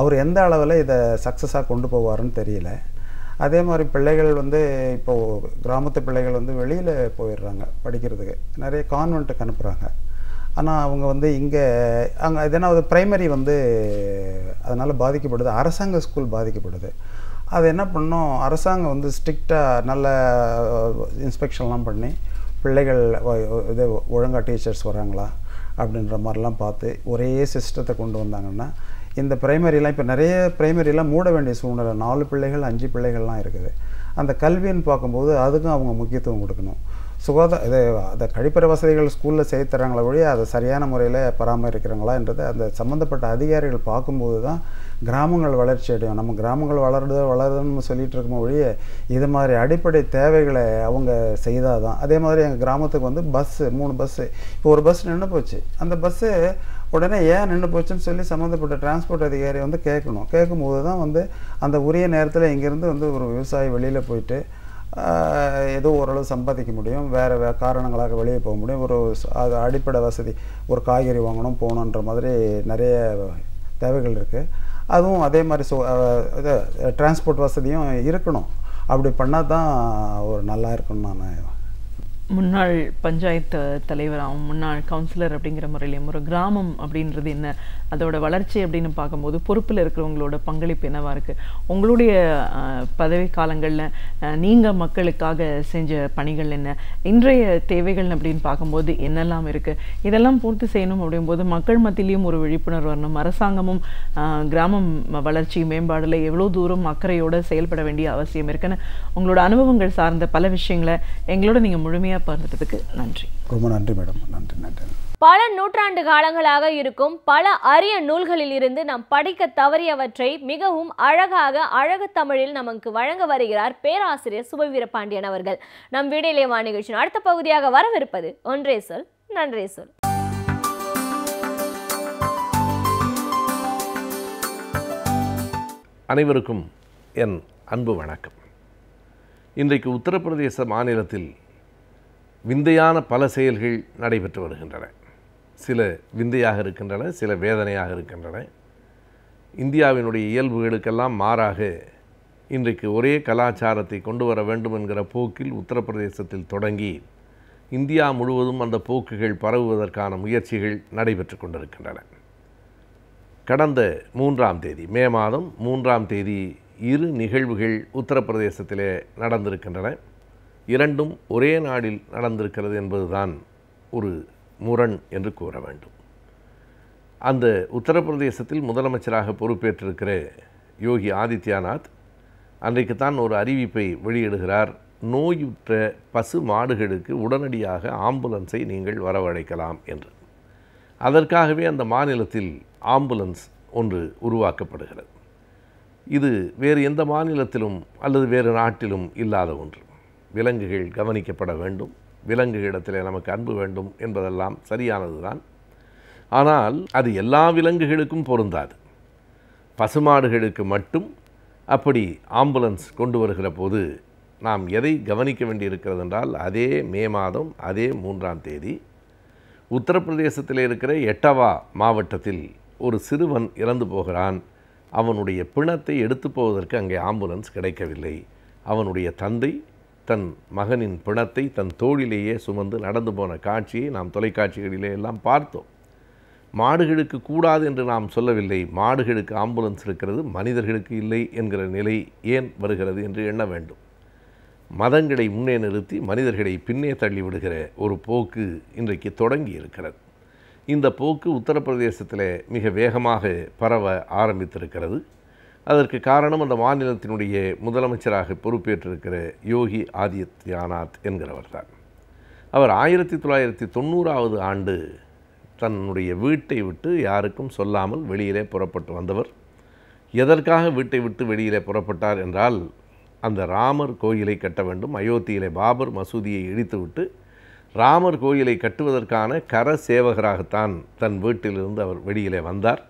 அவர் எந்த அளவில் இதை சக்ஸஸாக கொண்டு போவாருன்னு தெரியல. அதே மாதிரி பிள்ளைகள் வந்து இப்போது கிராமத்து பிள்ளைகள் வந்து வெளியில் போயிடுறாங்க படிக்கிறதுக்கு, நிறைய கான்வென்ட்டுக்கு அனுப்புகிறாங்க. ஆனால் அவங்க வந்து அங்கே எதனா ஒரு ப்ரைமரி வந்து அதனால் பாதிக்கப்படுது, அரசாங்க ஸ்கூல் பாதிக்கப்படுது. அது என்ன பண்ணோம், அரசாங்கம் வந்து ஸ்ட்ரிக்டாக நல்ல இன்ஸ்பெக்ஷன்லாம் பண்ணி பிள்ளைகள் இது ஒழுங்காக டீச்சர்ஸ் வராங்களா அப்படின்ற மாதிரிலாம் பார்த்து ஒரே சிஸ்டத்தை கொண்டு வந்தாங்கன்னா இந்த பிரைமரிலாம் இப்போ நிறைய பிரைமரிலாம் மூட வேண்டிய சூழ்நிலை, 4 பிள்ளைகள் 5 பிள்ளைகள்லாம் இருக்குது. அந்த கல்வின்னு பார்க்கும்போது அதுக்கும் அவங்க முக்கியத்துவம் கொடுக்கணும். அதை கழிப்பறை வசதிகள் ஸ்கூலில் செய்து தராங்களா ஒழிய அதை சரியான முறையில் பராமரிக்கிறாங்களான்றது அந்த சம்மந்தப்பட்ட அதிகாரிகள் பார்க்கும்போது தான் கிராமங்கள் வளர்ச்சி அடையும். நம்ம கிராமங்கள் வளருதுன்னு சொல்லிகிட்டு இருக்கோம் ஒழிய இது மாதிரி அடிப்படை தேவைகளை அவங்க செய்தால் தான். அதே மாதிரி எங்கள் கிராமத்துக்கு வந்து 3 பஸ்ஸு, இப்போ ஒரு பஸ் நின்று போச்சு. அந்த பஸ்ஸு உடனே ஏன் நின்று போச்சுன்னு சொல்லி சம்மந்தப்பட்ட டிரான்ஸ்போர்ட் அதிகாரி வந்து கேட்கணும். கேட்கும்போது தான் வந்து அந்த உரிய நேரத்தில் இங்கேருந்து வந்து ஒரு விவசாயி வெளியில் போயிட்டு ஏதோ ஓரளவு சம்பாதிக்க முடியும், வேறு காரணங்களாக வெளியே போக முடியும். அது அடிப்படை வசதி, ஒரு காய்கறி வாங்கணும் போகணுன்ற மாதிரி நிறைய தேவைகள் இருக்குது. அதுவும் அதே மாதிரி டிரான்ஸ்போர்ட் வசதியும் இருக்கணும். அப்படி பண்ணால் தான் ஒரு நல்லா இருக்குன்னு நான். முன்னாள் பஞ்சாயத்து தலைவராகவும் முன்னாள் கவுன்சிலர் அப்படிங்கிற முறையிலையும் ஒரு கிராமம் அப்படின்றது என்ன, அதோட வளர்ச்சி அப்படின்னு பார்க்கும்போது பொறுப்பில் இருக்கிறவங்களோட பங்களிப்பு என்னவா இருக்குது? உங்களுடைய பதவி காலங்களில் நீங்கள் மக்களுக்காக செஞ்ச பணிகள் என்ன, இன்றைய தேவைகள் அப்படின்னு பார்க்கும்போது என்னெல்லாம் இருக்குது? இதெல்லாம் பூர்த்தி செய்யணும் அப்படிங்கும்போது மக்கள் மத்தியிலையும் ஒரு விழிப்புணர்வு வரணும். அரசாங்கமும் கிராமம் வளர்ச்சி மேம்பாடில் எவ்வளோ தூரம் அக்கறையோடு செயல்பட வேண்டிய அவசியம் இருக்குன்னு உங்களோட அனுபவங்கள் சார்ந்த பல விஷயங்களை எங்களோட நீங்கள் முழுமையாக பகிர்ந்ததுக்கு நன்றி. ரொம்ப நன்றி மேடம். நன்றி. பல நூற்றாண்டு காலங்களாக இருக்கும் பல அரிய நூல்களில் இருந்து நாம் படிக்க தவறியவற்றை மிகவும் அழகு தமிழில் நமக்கு வழங்க வருகிறார் பேராசிரியர் சுபவீரபாண்டியன் அவர்கள். நம் வீடியோலே வா நிகழ்ச்சியின் அடுத்த பகுதியாக வரவிருப்பது ஒன்றே சொல் நன்றே சொல். அனைவருக்கும் என் அன்பு வணக்கம். இன்றைக்கு உத்தரப்பிரதேச மாநிலத்தில் விந்தையான பல செயல்கள் நடைபெற்று வருகின்றன. சில விந்தையாக இருக்கின்றன, சில வேதனையாக இருக்கின்றன. இந்தியாவினுடைய இயல்புகளுக்கெல்லாம் மாறாக இன்றைக்கு ஒரே கலாச்சாரத்தை கொண்டு வர வேண்டும் என்கிற போக்கில் உத்தரப்பிரதேசத்தில் தொடங்கி இந்தியா முழுவதும் அந்த போக்குகள் பரவுவதற்கான முயற்சிகள் நடைபெற்று கொண்டிருக்கின்றன. கடந்த 3ஆம் தேதி, மே மாதம் 3ஆம் தேதி 2 நிகழ்வுகள் உத்தரப்பிரதேசத்திலே நடந்திருக்கின்றன. இரண்டும் ஒரே நாடில் நடந்திருக்கிறது என்பதுதான் ஒரு முரண் என்று கூற வேண்டும். அந்த உத்தரப்பிரதேசத்தில் முதலமைச்சராக பொறுப்பேற்றிருக்கிற யோகி ஆதித்யநாத் அன்றைக்குத்தான் ஒரு அறிவிப்பை வெளியிடுகிறார். நோயுற்ற பசு மாடுகளுக்கு உடனடியாக ஆம்புலன்ஸை நீங்கள் வரவழைக்கலாம் என்று. அதற்காகவே அந்த மாநிலத்தில் ஆம்புலன்ஸ் ஒன்று உருவாக்கப்படுகிறது. இது வேறு எந்த மாநிலத்திலும் அல்லது வேறு நாட்டிலும் இல்லாத ஒன்று. விலங்குகள் கவனிக்கப்பட வேண்டும், விலங்குகளிடத்தில் நமக்கு அன்பு வேண்டும் என்பதெல்லாம் சரியானது தான். ஆனால் அது எல்லா விலங்குகளுக்கும் பொருந்தாது. பசுமாடுகளுக்கு மட்டும் அப்படி ஆம்புலன்ஸ் கொண்டு வருகிற போது நாம் எதை கவனிக்க வேண்டியிருக்கிறது என்றால், அதே மே மாதம் அதே 3ஆம் தேதி உத்தரப்பிரதேசத்தில் இருக்கிற எட்டவா மாவட்டத்தில் ஒரு சிறுவன் இறந்து போகிறான். அவனுடைய பிணத்தை எடுத்து போவதற்கு அங்கே ஆம்புலன்ஸ் கிடைக்கவில்லை. அவனுடைய தந்தை தன் மகனின் பிணத்தை தன் தோளிலேயே சுமந்து நடந்து போன காட்சியை நாம் தொலைக்காட்சிகளிலே எல்லாம் பார்த்தோம். மாடுகளுக்கு கூடாது என்று நாம் சொல்லவில்லை. மாடுகளுக்கு ஆம்புலன்ஸ் இருக்கிறது, மனிதர்களுக்கு இல்லை என்கிற நிலை ஏன் வருகிறது என்று எண்ண வேண்டும். மதங்களை முன்னே நிறுத்தி மனிதர்களை பின்னே தள்ளிவிடுகிற ஒரு போக்கு இன்றைக்கு தொடங்கி இருக்கிறது. இந்த போக்கு உத்தரப்பிரதேசத்தில் மிக வேகமாக பரவ ஆரம்பித்திருக்கிறது. அதற்கு காரணம் அந்த மாநிலத்தினுடைய முதலமைச்சராக பொறுப்பேற்றிருக்கிற யோகி ஆதித்யநாத் என்கிறவர் தான். அவர் 1990ஆவது ஆண்டு தன்னுடைய வீட்டை விட்டு யாருக்கும் சொல்லாமல் வெளியிலே புறப்பட்டு வந்தவர். எதற்காக வீட்டை விட்டு வெளியிலே புறப்பட்டார் என்றால், அந்த ராமர் கோயிலை கட்ட வேண்டும். அயோத்தியிலே பாபர் மசூதியை இடித்துவிட்டு ராமர் கோயிலை கட்டுவதற்கான கர சேவகராகத்தான் தன் வீட்டிலிருந்து அவர் வெளியிலே வந்தார்.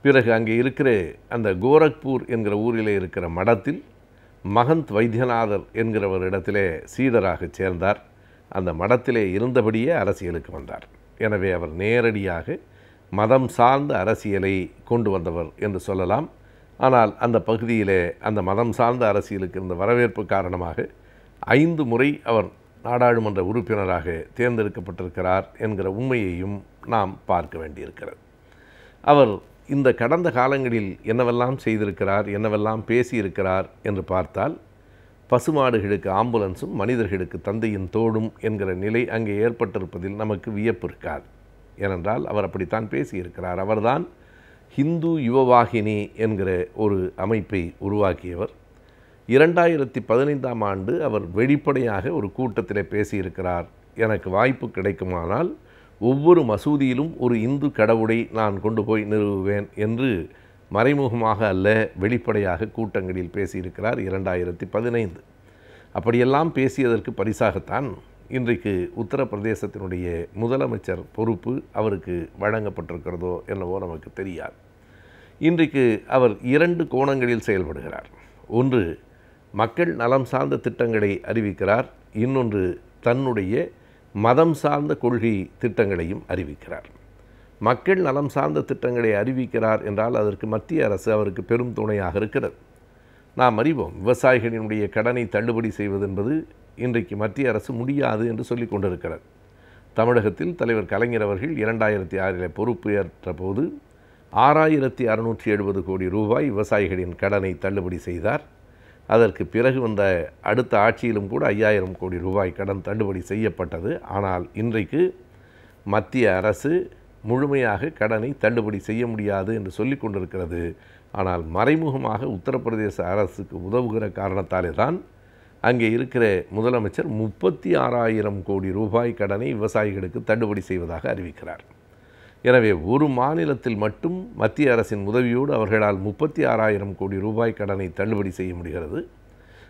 பிறகு அங்கே இருக்கிற அந்த கோரக்பூர் என்கிற ஊரிலே இருக்கிற மடத்தில் மகந்த் வைத்தியநாதர் என்கிறவரிடத்திலே சீடராக சேர்ந்தார். அந்த மடத்திலே இருந்தபடியே அரசியலுக்கு வந்தார். எனவே அவர் நேரடியாக மதம் சார்ந்த அரசியலை கொண்டு வந்தவர் என்று சொல்லலாம். ஆனால் அந்த பகுதியிலே அந்த மதம் சார்ந்த அரசியலுக்கு இருந்த வரவேற்பு காரணமாக 5 முறை அவர் நாடாளுமன்ற உறுப்பினராக தேர்ந்தெடுக்கப்பட்டிருக்கிறார் என்கிற உண்மையையும் நாம் பார்க்க வேண்டியிருக்கிறது. அவர் இந்த கடந்த காலங்களில் என்னவெல்லாம் செய்திருக்கிறார், என்னவெல்லாம் பேசியிருக்கிறார் என்று பார்த்தால், பசுமாடுகளுக்கு ஆம்புலன்ஸும் மனிதர்களுக்கு தந்தையின் தோடும் என்கிற நிலை அங்கே ஏற்பட்டிருப்பதில் நமக்கு வியப்பு இருக்காது. ஏனென்றால் அவர் அப்படித்தான் பேசியிருக்கிறார். அவர்தான் ஹிந்து யுவவாகினி என்கிற ஒரு அமைப்பை உருவாக்கியவர். 2015ஆம் ஆண்டு அவர் வெளிப்படையாக ஒரு கூட்டத்தில் பேசியிருக்கிறார், எனக்கு வாய்ப்பு கிடைக்குமானால் ஒவ்வொரு மசூதியிலும் ஒரு இந்து கடவுளை நான் கொண்டு போய் நிறுவுவேன் என்று மறைமுகமாக அல்ல வெளிப்படையாக கூட்டங்களில் பேசியிருக்கிறார் 2015. அப்படியெல்லாம் பேசியதற்கு பரிசாகத்தான் இன்றைக்கு உத்தரப்பிரதேசத்தினுடைய முதலமைச்சர் பொறுப்பு அவருக்கு வழங்கப்பட்டிருக்கிறதோ என்னவோ நமக்கு தெரியாது. இன்றைக்கு அவர் 2 கோணங்களில் செயல்படுகிறார். ஒன்று, மக்கள் நலம் சார்ந்த திட்டங்களை அறிவிக்கிறார், இன்னொன்று தன்னுடைய மதம் சார்ந்த கொள்கை திட்டங்களையும் அறிவிக்கிறார். மக்கள் நலம் சார்ந்த திட்டங்களை அறிவிக்கிறார் என்றால் அதற்கு மத்திய அரசு அவருக்கு பெரும் துணையாக இருக்கிறது. நாம் அறிவோம், விவசாயிகளினுடைய கடனை தள்ளுபடி செய்வது என்பது இன்றைக்கு மத்திய அரசு முடியாது என்று சொல்லிக் கொண்டிருக்கிறது. தமிழகத்தில் தலைவர் கலைஞர் அவர்கள் 2006 பொறுப்பு ஏற்ற போது 6670 கோடி ரூபாய் விவசாயிகளின் கடனை தள்ளுபடி செய்தார். அதற்கு பிறகு வந்த அடுத்த ஆட்சியிலும் கூட 5000 கோடி ரூபாய் கடன் தள்ளுபடி செய்யப்பட்டது. ஆனால் இன்றைக்கு மத்திய அரசு முழுமையாக கடனை தள்ளுபடி செய்ய முடியாது என்று சொல்லிக் கொண்டிருக்கிறது. ஆனால் மறைமுகமாக உத்தரப்பிரதேச அரசுக்கு உதவுகிற காரணத்தாலே தான் அங்கே இருக்கிற முதலமைச்சர் 36,000 கோடி ரூபாய் கடனை விவசாயிகளுக்கு தள்ளுபடி செய்வதாக அறிவிக்கிறார். எனவே ஒரு மாநிலத்தில் மட்டும் மத்திய அரசின் உதவியோடு அவர்களால் 36,000 கோடி ரூபாய் கடனை தள்ளுபடி செய்ய முடிகிறது.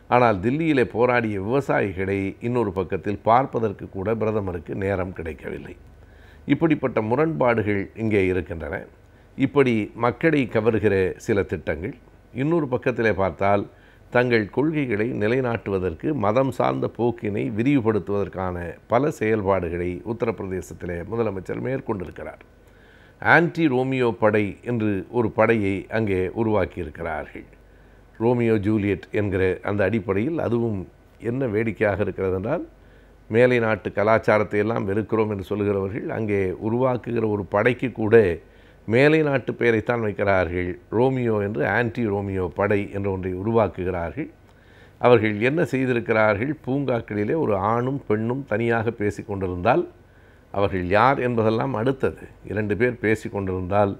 ஆனால் தில்லியிலே போராடிய விவசாயிகளை இன்னொரு பக்கத்தில் பார்ப்பதற்கு கூட பிரதமருக்கு நேரம் கிடைக்கவில்லை. இப்படிப்பட்ட முரண்பாடுகள் இங்கே இருக்கின்றன. இப்படி மக்களை கவர்கிற சில திட்டங்கள், இன்னொரு பக்கத்திலே பார்த்தால் தங்கள் கொள்கைகளை நிலைநாட்டுவதற்கு மதம் சார்ந்த போக்கினை விரிவுபடுத்துவதற்கான பல செயல்பாடுகளை உத்தரப்பிரதேசத்திலே முதலமைச்சர் மேற்கொண்டிருக்கிறார். ஆன்டி ரோமியோ படை என்று ஒரு படையை அங்கே உருவாக்கியிருக்கிறார்கள். ரோமியோ ஜூலியட் என்கிற அந்த அடிப்படையில் அதுவும் என்ன வேடிக்கையாக இருக்கிறது என்றால், மேலை நாட்டு கலாச்சாரத்தை எல்லாம் வெறுக்கிறோம் என்று சொல்கிறவர்கள் அங்கே உருவாக்குகிற ஒரு படைக்கு கூட மேலை நாட்டு பெயரைத்தான் வைக்கிறார்கள். ரோமியோ என்று ஆன்டி ரோமியோ படை என்ற ஒன்றை உருவாக்குகிறார்கள். அவர்கள் என்ன செய்திருக்கிறார்கள், பூங்காக்களிலே ஒரு ஆணும் பெண்ணும் தனியாக பேசி கொண்டிருந்தால் அவர்கள் யார் என்பதெல்லாம் அடுத்தது. 2 பேர் பேசி கொண்டிருந்தால்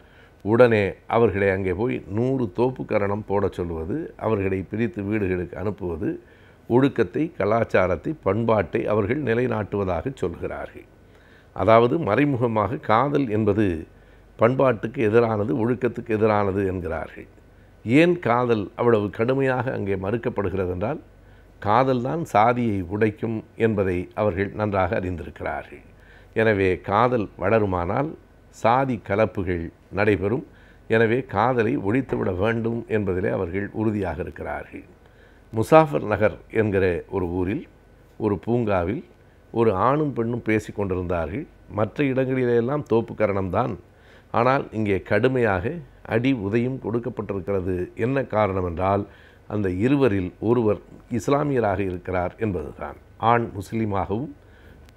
உடனே அவர்களை அங்கே போய் 100 தோப்புக்கரணம் போட சொல்லுவது, அவர்களை பிரித்து வீடுகளுக்கு அனுப்புவது, ஒழுக்கத்தை, கலாச்சாரத்தை, பண்பாட்டை அவர்கள் நிலைநாட்டுவதாக சொல்கிறார்கள். அதாவது மறைமுகமாக காதல் என்பது பண்பாட்டுக்கு எதிரானது, ஒழுக்கத்துக்கு எதிரானது என்கிறார்கள். ஏன் காதல் அவ்வளவு கடுமையாக அங்கே மறுக்கப்படுகிறது என்றால், காதல் தான் சாதியை உடைக்கும் என்பதை அவர்கள் நன்றாக அறிந்திருக்கிறார்கள். எனவே காதல் வளருமானால் சாதி கலப்புகள் நடைபெறும். எனவே காதலை ஒழித்துவிட வேண்டும் என்பதிலே அவர்கள் உறுதியாக இருக்கிறார்கள். முசாஃபர் நகர் என்கிற ஒரு ஊரில் ஒரு பூங்காவில் ஒரு ஆணும் பெண்ணும் பேசி கொண்டிருந்தார்கள். மற்ற இடங்களிலெல்லாம் தோப்புக்கரணம்தான். ஆனால் இங்கே கடுமையாக அடி உதையும் கொடுக்கப்பட்டிருக்கிறது. என்ன காரணம் என்றால், அந்த இருவரில் ஒருவர் இஸ்லாமியராக இருக்கிறார் என்பதுதான். ஆண் முஸ்லீமாகவும்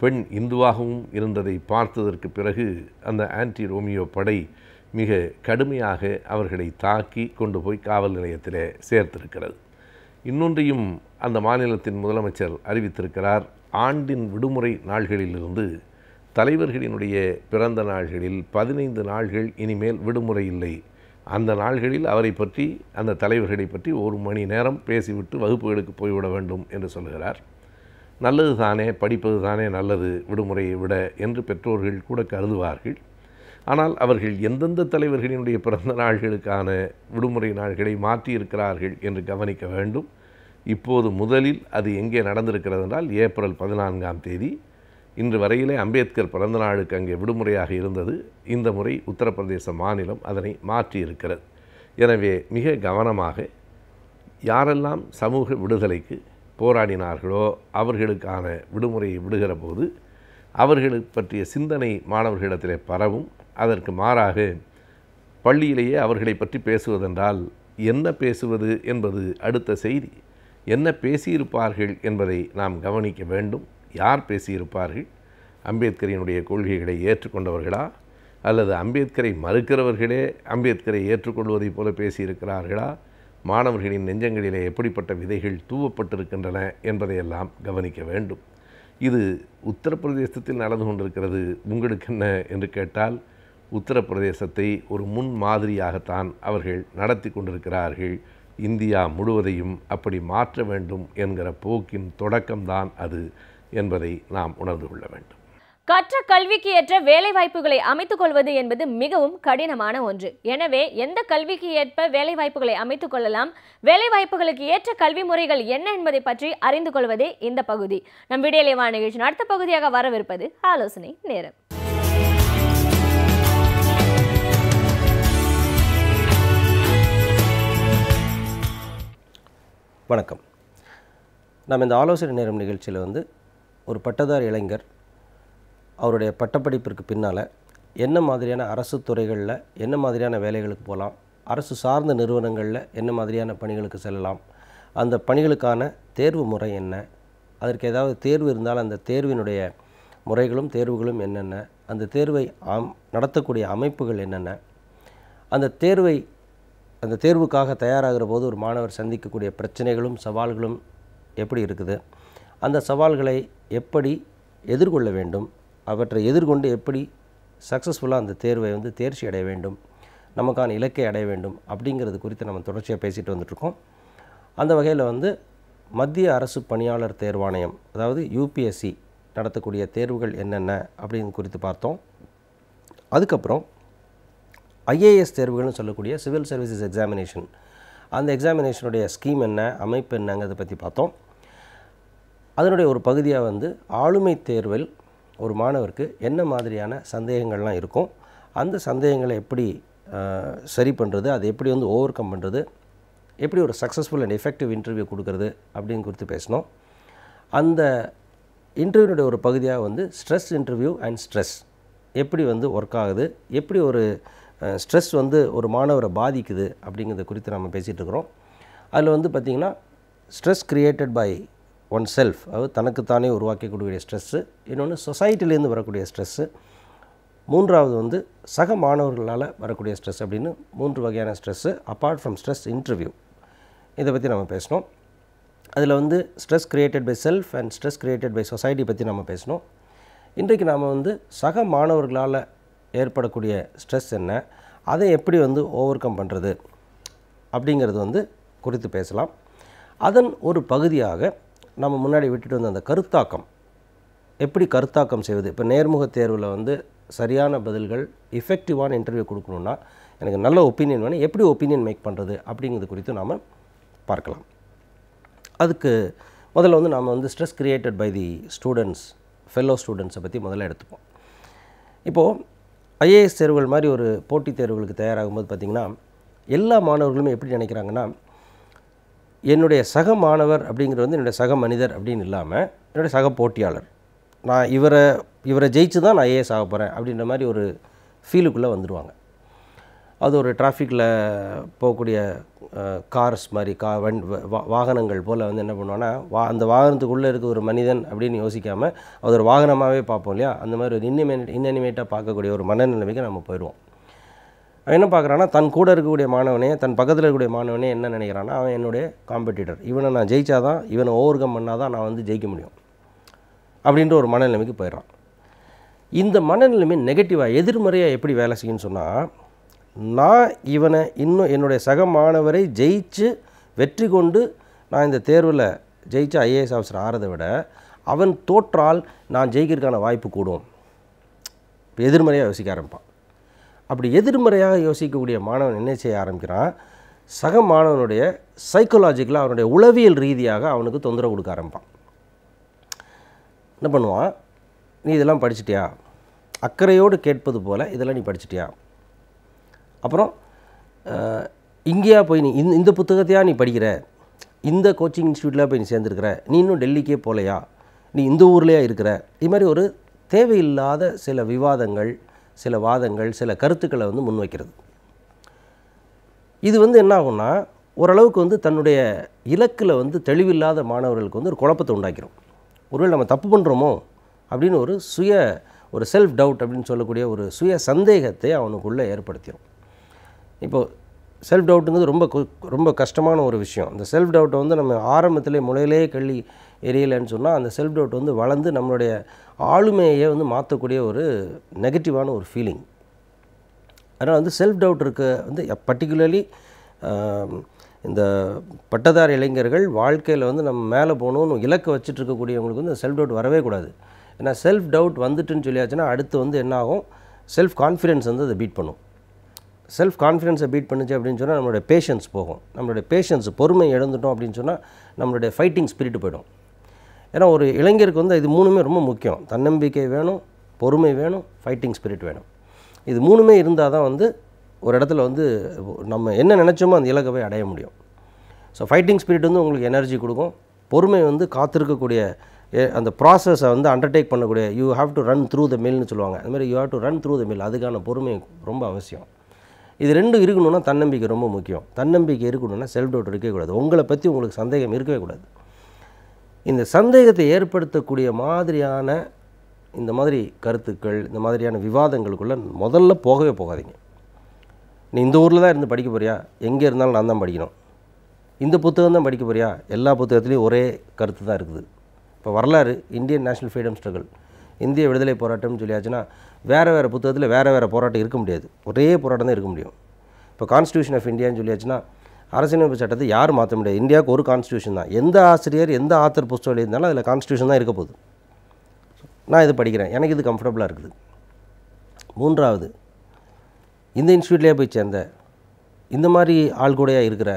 பெண் இந்துவாகவும் இருந்ததை பார்த்ததற்கு பிறகு அந்த ஆன்டி ரோமியோ படை மிக கடுமையாக அவர்களை தாக்கி கொண்டு போய் காவல் நிலையத்தில் சேர்த்திருக்கிறது. இன்னொன்றையும் அந்த மாநிலத்தின் முதலமைச்சர் அறிவித்திருக்கிறார். ஆண்டின் விடுமுறை நாள்களிலிருந்து தலைவர்களினுடைய பிறந்த நாள்களில் 15 நாள்கள் இனிமேல் விடுமுறை இல்லை. அந்த நாள்களில் அவரை பற்றி, அந்த தலைவர்களை பற்றி 1 மணி நேரம் பேசிவிட்டு வகுப்புகளுக்கு போய்விட வேண்டும் என்று சொல்கிறார். நல்லது தானே, படிப்பது தானே நல்லது விடுமுறையை விட என்று பெற்றோர்கள் கூட கருதுவார்கள். ஆனால் அவர்கள் எந்தெந்த தலைவர்களினுடைய பிறந்த நாள்களுக்கான விடுமுறை நாள்களை மாற்றியிருக்கிறார்கள் என்று கவனிக்க வேண்டும். இப்போது முதலில் அது எங்கே நடந்திருக்கிறது என்றால், ஏப்ரல் 14ஆம் தேதி இன்று வரையிலே அம்பேத்கர் பிறந்த நாளுக்கு அங்கே விடுமுறையாக இருந்தது. இந்த முறை உத்தரப்பிரதேச மாநிலம் அதனை மாற்றியிருக்கிறது. எனவே மிக கவனமாக யாரெல்லாம் சமூக விடுதலைக்கு போராடினார்களோ அவர்களுக்கான விடுமுறையை விடுகிற போது அவர்களை பற்றிய சிந்தனை மாணவர்களிடத்திலே பரவும். அதற்கு மாறாக பள்ளியிலேயே அவர்களை பற்றி பேசுவதென்றால் என்ன பேசுவது என்பது அடுத்த செய்தி. என்ன பேசியிருப்பார்கள் என்பதை நாம் கவனிக்க வேண்டும். யார் பேசியிருப்பார்கள்? அம்பேத்கரினுடைய கொள்கைகளை ஏற்றுக்கொண்டவர்களா, அல்லது அம்பேத்கரை மறுக்கிறவர்களே அம்பேத்கரை ஏற்றுக்கொள்வதைப் போல பேசியிருக்கிறார்களா? மாணவர்களின் நெஞ்சங்களிலே எப்படிப்பட்ட விதைகள் தூவப்பட்டிருக்கின்றன என்பதையெல்லாம் கவனிக்க வேண்டும். இது உத்தரப்பிரதேசத்தில் நடந்து கொண்டிருக்கிறது. உங்களுக்கு என்ன என்று கேட்டால், உத்தரப்பிரதேசத்தை ஒரு முன் மாதிரியாகத்தான் அவர்கள் நடத்தி கொண்டிருக்கிறார்கள். இந்தியா முழுவதையும் அப்படி மாற்ற வேண்டும் என்கிற போக்கின் தொடக்கம்தான் அது என்பதை நாம் உணர்ந்து கொள்ள வேண்டும். கற்ற கல்விக்கு ஏற்ற வேலை வாய்ப்புகளை அமைத்துக் கொள்வது என்பது மிகவும் கடினமான ஒன்று. எனவே எந்த கல்விக்கு ஏற்ப வேலை வாய்ப்புகளை அமைத்துக் கொள்ளலாம், வேலை வாய்ப்புகளுக்கு ஏற்ற கல்வி முறைகள் என்ன என்பதை பற்றி அறிந்து கொள்வதே இந்த பகுதி. நம் விடியலை நிகழ்ச்சியின் அடுத்த பகுதியாக வரவிருப்பது ஆலோசனை நேரம். வணக்கம். நம்ம இந்த ஆலோசனை நேரம் நிகழ்ச்சியில் ஒரு பட்டதாரி இளைஞர் அவருடைய பட்டப்படிப்பிற்கு பின்னால் என்ன மாதிரியான அரசு துறைகளில் என்ன மாதிரியான வேலைகளுக்கு போகலாம், அரசு சார்ந்த நிறுவனங்களில் என்ன மாதிரியான பணிகளுக்கு செல்லலாம், அந்த பணிகளுக்கான தேர்வு முறை என்ன, அதற்கு ஏதாவது தேர்வு இருந்தால் அந்த தேர்வினுடைய முறைகளும் தேர்வுகளும் என்னென்ன, அந்த தேர்வை நடத்தக்கூடிய அமைப்புகள் என்னென்ன, அந்த தேர்வுக்காக தயாராகிற போது ஒரு மாணவர் சந்திக்கக்கூடிய பிரச்சனைகளும் சவால்களும் எப்படி இருக்குது, அந்த சவால்களை எப்படி எதிர்கொள்ள வேண்டும், அவற்றை எதிர்கொண்டு எப்படி சக்ஸஸ்ஃபுல்லாக அந்த தேர்வை தேர்ச்சி அடைய வேண்டும், நமக்கான இலக்கை அடைய வேண்டும் அப்படிங்கிறது குறித்து நம்ம தொடர்ச்சியாக பேசிட்டு வந்துட்ருக்கோம். அந்த வகையில் மத்திய அரசு பணியாளர் தேர்வாணையம், அதாவது UPSC நடத்தக்கூடிய தேர்வுகள் என்னென்ன அப்படின்னு குறித்து பார்த்தோம். அதுக்கப்புறம் IAS தேர்வுகள்னு சொல்லக்கூடிய சிவில் சர்வீசஸ் எக்ஸாமினேஷன், அந்த எக்ஸாமினேஷனுடைய ஸ்கீம் என்ன, அமைப்பு என்னங்கிறத பற்றி பார்த்தோம். அதனுடைய ஒரு பகுதியாக ஆளுமை தேர்வில் ஒரு மாணவருக்கு என்ன மாதிரியான சந்தேகங்கள்லாம் இருக்கும், அந்த சந்தேகங்களை எப்படி சரி பண்ணுறது, அதை எப்படி ஓவர் கம் பண்ணுறது, எப்படி ஒரு சக்ஸஸ்ஃபுல் அண்ட் எஃபெக்டிவ் இன்டர்வியூ கொடுக்கறது அப்படின்னு குறித்து பேசினோம். அந்த இன்டர்வியூனுடைய ஒரு பகுதியாக ஸ்ட்ரெஸ் இன்டர்வியூ அண்ட் ஸ்ட்ரெஸ் எப்படி ஒர்க் ஆகுது, எப்படி ஒரு ஸ்ட்ரெஸ் ஒரு மாணவரை பாதிக்குது அப்படிங்கிறத குறித்து நம்ம பேசிகிட்டு இருக்கிறோம். அதில் பார்த்திங்கன்னா stress created by oneself, அதாவது தனக்குத்தானே உருவாக்கக்கூடிய ஸ்ட்ரெஸ்ஸு, இன்னொன்று சொசைட்டிலேருந்து வரக்கூடிய ஸ்ட்ரெஸ்ஸு, மூன்றாவது சக மாணவர்களால் வரக்கூடிய ஸ்ட்ரெஸ் அப்படின்னு 3 வகையான stress apart from stress interview. இதை பற்றி நம்ம பேசினோம். அதில் stress created by self and stress created by society பற்றி நம்ம பேசினோம். இன்றைக்கு நாம் சக மாணவர்களால் ஏற்படக்கூடிய ஸ்ட்ரெஸ் என்ன, அதை எப்படி ஓவர் கம் பண்ணுறது அப்படிங்கிறது குறித்து பேசலாம். அதன் ஒரு பகுதியாக நம்ம முன்னாடி விட்டுட்டு வந்த அந்த கருத்தாக்கம், எப்படி கருத்தாக்கம் செய்வது, இப்போ நேர்முக தேர்வில் சரியான பதில்கள் எஃபெக்டிவான இன்டர்வியூ கொடுக்கணுன்னா எனக்கு நல்ல ஒப்பீனியன் வேணும், எப்படி ஒப்பீனியன் மேக் பண்ணுறது அப்படிங்கிறது குறித்து நாம் பார்க்கலாம். அதுக்கு முதல்ல நாம் stress created by the students, fellow ஸ்டூடெண்ட்ஸை பற்றி முதல்ல எடுத்துப்போம். இப்போது IAS தேர்வுகள் மாதிரி ஒரு போட்டித் தேர்வுகளுக்கு தயாராகும்போது பார்த்திங்கன்னா எல்லா மாணவர்களுமே எப்படி நினைக்கிறாங்கன்னா, என்னுடைய சக மாணவர் அப்படிங்கிறது என்னுடைய சக மனிதர் அப்படின்னு இல்லாமல் என்னுடைய சக போட்டியாளர், நான் இவரை ஜெயிச்சு தான் நான் IAS ஆக போகிறேன் அப்படின்ற மாதிரி ஒரு ஃபீலுக்குள்ளே வந்துடுவாங்க. அது ஒரு டிராஃபிக்கில் போகக்கூடிய கார்ஸ் மாதிரி வாகனங்கள் போல் என்ன பண்ணுவான்னா, அந்த வாகனத்துக்குள்ளே இருக்க ஒரு மனிதன் அப்படின்னு யோசிக்காமல் அது ஒரு வாகனமாகவே பார்ப்போம் இல்லையா, அந்த மாதிரி ஒரு இன்னிமேட்டாக பார்க்கக்கூடிய ஒரு மனநிலைமைக்கு நம்ம போயிடுவோம். அவன் என்ன பார்க்குறான்னா, தன் கூட இருக்கக்கூடிய மாணவனே, தன் பக்கத்தில் இருக்கக்கூடிய மாணவனே என்ன நினைக்கிறான்னா, அவன் என்னுடைய காம்படிட்டர், இவனை நான் ஜெயிச்சாதான், இவனை ஓவர் கம் பண்ணால் தான் நான் ஜெயிக்க முடியும் அப்படின்ற ஒரு மனநிலைமைக்கு போயிடுறான். இந்த மனநிலைமை நெகட்டிவாக எதிர்மறையாக எப்படி வேலை செய்யுன்னு சொன்னால், நான் இவனை இன்னும் என்னுடைய சக மாணவரை ஜெயிச்சு வெற்றி கொண்டு நான் இந்த தேர்வில் ஜெயிச்சு IAS ஆஃபீஸர் ஆகிறத விட அவன் தோற்றால் நான் ஜெயிக்கிறதுக்கான வாய்ப்பு கூடும். இப்போ எதிர்மறையாக யோசிக்க ஆரம்பிப்பான். அப்படி எதிர்மறையாக யோசிக்கக்கூடிய மாணவன் என்ன செய்ய ஆரம்பிக்கிறான், சக மாணவனுடைய சைக்கலாஜிக்கலாக அவனுடைய உளவியல் ரீதியாக அவனுக்கு தொந்தரவு கொடுக்க ஆரம்பிப்பான். என்ன பண்ணுவான், நீ இதெல்லாம் படிச்சிட்டியா, அக்கறையோடு கேட்பது போல் இதெல்லாம் நீ படிச்சிட்டியா, அப்புறம் இங்கேயா போய் நீ இந்த புத்தகத்தையா நீ படிக்கிற, இந்த கோச்சிங் இன்ஸ்டியூட்டில் போய் நீ சேர்ந்துருக்கிற, நீ இன்னும் டெல்லிக்கே போகலையா, நீ இந்த ஊர்லேயா இருக்கிற, இது மாதிரி ஒரு தேவையில்லாத சில விவாதங்கள், சில வாதங்கள், சில கருத்துக்களை முன்வைக்கிறது. இது என்ன ஆகும்னா, ஓரளவுக்கு தன்னுடைய இலக்கில் தெளிவில்லாத மாணவர்களுக்கு ஒரு குழப்பத்தை உண்டாக்கிடும். ஒருவேளை நம்ம தப்பு பண்ணுறோமோ அப்படின்னு ஒரு செல்ஃப் டவுட் அப்படின்னு சொல்லக்கூடிய ஒரு சுய சந்தேகத்தை அவனுக்குள்ளே ஏற்படுத்திடும். இப்போது செல்ஃப் டவுட்டுங்கிறது ரொம்ப கஷ்டமான ஒரு விஷயம். அந்த செல்ஃப் டவுட்டை நம்ம ஆரம்பத்திலே முளையிலே கள்ளி எரியலைன்னு சொன்னால் அந்த செல்ஃப் டவுட் வளர்ந்து நம்மளுடைய ஆளுமையை மாற்றக்கூடிய ஒரு நெகட்டிவான ஒரு ஃபீலிங். அதனால் வந்து செல்ஃப் டவுட் இருக்க வந்து பர்டிகுலர்லி இந்த பட்டதாரி இளைஞர்கள் வாழ்க்கையில் வந்து நம்ம மேலே போகணும்னு இலக்கை வச்சுட்டு இருக்கக்கூடியவங்களுக்கு வந்து செல்ஃப் டவுட் வரவே கூடாது. ஏன்னா செல்ஃப் டவுட் வந்துட்டுன்னு சொல்லியாச்சுன்னா அடுத்து வந்து என்ன ஆகும், செல்ஃப் கான்ஃபிடென்ஸ் வந்து அதை பீட் பண்ணும். செல்ஃப் கான்ஃபிடென்ஸை பீட் பண்ணுச்சு அப்படின்னு சொன்னால் நம்மளுடைய பேஷன்ஸ் போகும். நம்மளுடைய பேஷன்ஸ் பொறுமை இழந்துட்டோம் அப்படின்னு சொன்னால் நம்மளுடைய ஃபைட்டிங் ஸ்பிரிட் போயிடும். ஏன்னா ஒரு இளைஞருக்கு வந்து இது மூணுமே ரொம்ப முக்கியம். தன்னம்பிக்கை வேணும், பொறுமை வேணும், ஃபைட்டிங் ஸ்பிரிட் வேணும். இது மூணுமே இருந்தால் தான் வந்து ஒரு இடத்துல வந்து நம்ம என்ன நினச்சோமோ அந்த இலக்கை போய் அடைய முடியும். ஸோ ஃபைட்டிங் ஸ்பிரிட் வந்து உங்களுக்கு எனர்ஜி கொடுக்கும். பொறுமை வந்து காத்திருக்கக்கூடிய அந்த ப்ராசஸை வந்து அண்டர்டேக் பண்ணக்கூடிய you have to run through the மில்னு சொல்லுவாங்க. அதுமாதிரி you have to run through the mill. அதுக்கான பொறுமை ரொம்ப அவசியம். இது ரெண்டும் இருக்கணும்னா தன்னம்பிக்கை ரொம்ப முக்கியம். தன்னம்பிக்கை இருக்கணும்னா செல்ஃப் டவுட் இருக்கவே கூடாது. உங்களை பற்றி உங்களுக்கு சந்தேகம் இருக்கவே கூடாது. இந்த சந்தேகத்தை ஏற்படுத்தக்கூடிய மாதிரியான இந்த மாதிரி கருத்துக்கள், இந்த மாதிரியான விவாதங்களுக்குள்ளே முதல்ல போகவே போகாதீங்க. நீ இந்த ஊரில் தான் இருந்து படிக்க போறியா, எங்கே இருந்தாலும் நான் தான் படிக்கணும், இந்த புத்தகம் தான் படிக்க போறியா, எல்லா புத்தகத்துலேயும் ஒரே கருத்து தான் இருக்குது. இப்போ வரலாறு, இந்தியன் நேஷனல் ஃப்ரீடம் ஸ்ட்ரகிள், இந்திய விடுதலை போராட்டம்னு சொல்லியாச்சுன்னா வேறு புத்தகத்தில் வேறு போராட்டம் இருக்க முடியாது. ஒரே போராட்டம் தான் இருக்க முடியும். இப்போ கான்ஸ்டியூஷன் ஆஃப் இந்தியான்னு சொல்லியாச்சுன்னா அரசியலமைப்பு சட்டத்தை யாரும் மாற்ற முடியாது. இந்தியாவுக்கு ஒரு கான்ஸ்டியூஷன் தான். எந்த ஆசிரியர் எந்த ஆத்தர் புத்தகம் எழுதினாலும் அதில் கான்ஸ்டியூஷன் தான் இருக்க போகுது. நான் இது படிக்கிறேன், எனக்கு இது கம்ஃபர்டபுளாக இருக்குது. மூன்றாவது, இந்த இன்ஸ்டியூட்லேயே போய் சேர்ந்த, இந்த மாதிரி ஆள் கூடையாக இருக்கிற,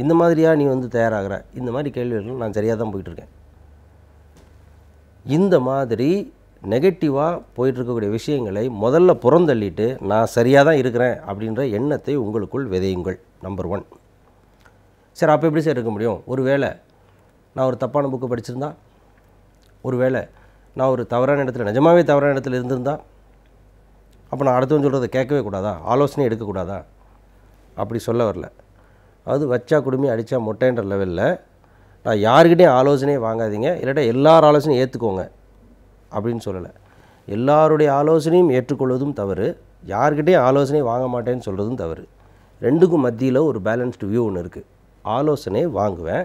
இந்த மாதிரியாக நீ வந்து தயாராகிற, இந்த மாதிரி கேள்விகள் நான் சரியாக தான் போயிட்டுருக்கேன். இந்த மாதிரி நெகட்டிவாக போயிட்டுருக்கக்கூடிய விஷயங்களை முதல்ல புறந்தள்ளிட்டு நான் சரியாக தான் இருக்கிறேன் அப்படின்ற எண்ணத்தை உங்களுக்குள் விதையுங்கள். நம்பர் 1. சரி, அப்போ எப்படி சார் இருக்க முடியும்? ஒரு வேளை நான் ஒரு தப்பான புக்கு படிச்சிருந்தா, ஒரு வேளை நான் ஒரு தவறான இடத்துல, நிஜமாகவே தவறான இடத்துல இருந்திருந்தா, அப்போ நான் அடுத்தவன் சொல்கிறத கேட்கவே கூடாதா, ஆலோசனை எடுக்கக்கூடாதா? அப்படி சொல்ல வரல. அது வச்சா குடுமி அடித்தா மொட்டைன்ற லெவலில் நான் யாருக்கிட்டையும் ஆலோசனையே வாங்காதீங்க, இல்லாட்டா எல்லார் ஆலோசனையும் ஏற்றுக்கோங்க அப்படின்னு சொல்லலை. எல்லாருடைய ஆலோசனையும் ஏற்றுக்கொள்வதும் தவறு, யார்கிட்டையும் ஆலோசனையை வாங்க மாட்டேன்னு சொல்கிறதும் தவறு. ரெண்டுக்கும் மத்தியில் ஒரு பேலன்ஸ்டு வியூ ஒன்று இருக்குது. ஆலோசனை வாங்குவேன்,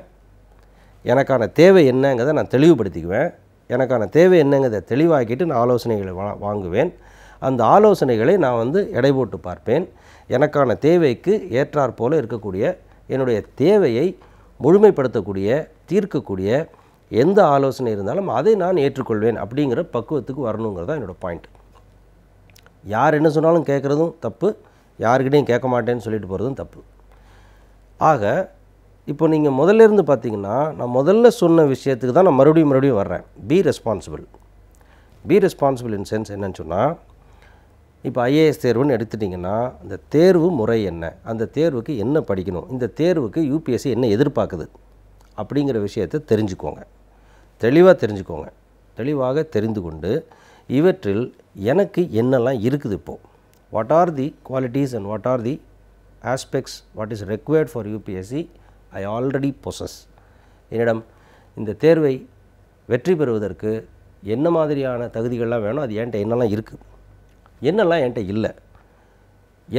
எனக்கான தேவை என்னங்கிறத நான் தெளிவுபடுத்திக்குவேன், எனக்கான தேவை என்னங்கிறத தெளிவாக்கிட்டு நான் ஆலோசனைகளை வாங்குவேன். அந்த ஆலோசனைகளை நான் வந்து எடை போட்டு பார்ப்பேன். எனக்கான தேவைக்கு ஏற்றாற் போல் இருக்கக்கூடிய, என்னுடைய தேவையை முழுமைப்படுத்தக்கூடிய, தீர்க்கக்கூடிய எந்த ஆலோசனை இருந்தாலும் அதை நான் ஏற்றுக்கொள்வேன் அப்படிங்கிற பக்குவத்துக்கு வரணுங்கிறது தான் என்னோடய பாயிண்ட். யார் என்ன சொன்னாலும் கேட்குறதும் தப்பு, யாருக்கிட்டையும் கேட்க மாட்டேன்னு சொல்லிட்டு போகிறதும் தப்பு. ஆக இப்போ நீங்கள் முதல்ல இருந்து பார்த்தீங்கன்னா, நான் முதல்ல சொன்ன விஷயத்துக்கு தான் நான் மறுபடியும் வர்றேன். Be responsible. Be responsible in sense என்னன்னு சொன்னால், இப்போ ஐஏஎஸ் தேர்வுன்னு எடுத்துட்டிங்கன்னா அந்த தேர்வு முறை என்ன, அந்த தேர்வுக்கு என்ன படிக்கணும், இந்த தேர்வுக்கு யூபிஎஸ்சி என்ன எதிர்பார்க்குது அப்படிங்கிற விஷயத்தை தெரிஞ்சுக்கோங்க. தெளிவாக தெரிஞ்சுக்கோங்க. தெளிவாக தெரிந்து கொண்டு இவற்றில் எனக்கு என்னெல்லாம் இருக்குது, இப்போது what are the qualities and what are the aspects, what is required for UPSC I already possess. என்னிடம் இந்த தேர்வை வெற்றி பெறுவதற்கு என்ன மாதிரியான தகுதிகள்லாம் வேணும், அது என்கிட்ட என்னெல்லாம் இருக்குது, என்னெல்லாம் என்கிட்ட இல்லை,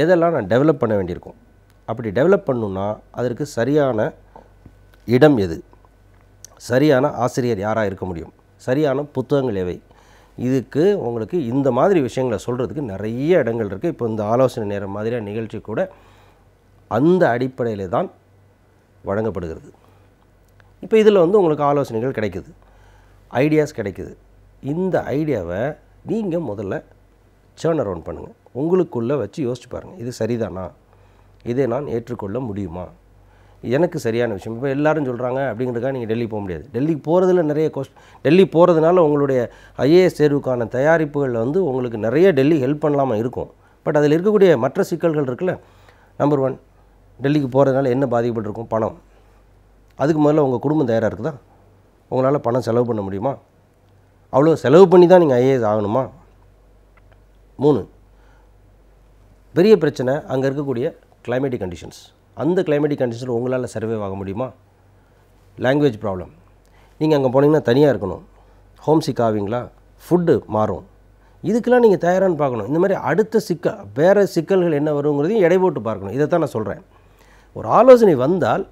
எதெல்லாம் நான் டெவலப் பண்ண வேண்டியிருக்கும். அப்படி டெவலப் பண்ணணுன்னா அதற்கு சரியான இடம் எது, சரியான ஆசிரியர் யாராக இருக்க முடியும், சரியான புத்தகங்கள் எவை, இதுக்கு உங்களுக்கு இந்த மாதிரி விஷயங்களை சொல்கிறதுக்கு நிறைய இடங்கள் இருக்குது. இப்போ இந்த ஆலோசனை நேரம் மாதிரியான நிகழ்ச்சி கூட அந்த அடிப்படையில் தான் வழங்கப்படுகிறது. இப்போ இதில் வந்து உங்களுக்கு ஆலோசனைகள் கிடைக்குது, ஐடியாஸ் கிடைக்குது. இந்த ஐடியாவை நீங்கள் முதல்ல சேர்ன் அரவுண்ட் பண்ணுங்கள். உங்களுக்குள்ளே வச்சு யோசிச்சு பாருங்கள், இது சரிதானா, இதை நான் ஏற்றுக்கொள்ள முடியுமா, எனக்கு சரியான விஷயம். இப்போ எல்லோரும் சொல்கிறாங்க அப்படிங்கிறதுக்காக நீங்கள் டெல்லி போக முடியாது. டெல்லிக்கு போகிறதுல நிறைய டெல்லி போகிறதுனால உங்களுடைய ஐஏஎஸ் தேர்வுக்கான தயாரிப்புகளில் வந்து உங்களுக்கு நிறைய டெல்லி ஹெல்ப் பண்ணலாமல் இருக்கும். பட் அதில் இருக்கக்கூடிய மற்ற சிக்கல்கள் இருக்குல்ல. நம்பர் 1, டெல்லிக்கு போகிறதுனால என்ன பாதிக்கப்பட்டிருக்கும், பணம். அதுக்கு முதல்ல உங்கள் குடும்பம் தயாராக இருக்குதா, உங்களால் பணம் செலவு பண்ண முடியுமா, அவ்வளோ செலவு பண்ணி தான் நீங்கள் ஐஏஎஸ் ஆகணுமா. 3, பெரிய பிரச்சனை அங்கே இருக்கக்கூடிய கிளைமேட்டிக் கண்டிஷன்ஸ். அந்த கிளைமேட்டிக் கண்டிஷனில் உங்களால் சர்வே ஆக முடியுமா. லாங்குவேஜ் ப்ராப்ளம், நீங்கள் அங்கே போனீங்கன்னா தனியாக இருக்கணும், ஹோம் சிக் ஆவீங்களா, ஃபுட்டு மாறும், இதுக்கெல்லாம் நீங்கள் தயாரான்னு பார்க்கணும். இந்த மாதிரி அடுத்த வேறு சிக்கல்கள் என்ன வருங்கிறதையும் எடை போட்டு பார்க்கணும். இதை தான் நான் சொல்கிறேன். ஒரு ஆலோசனை வந்தால்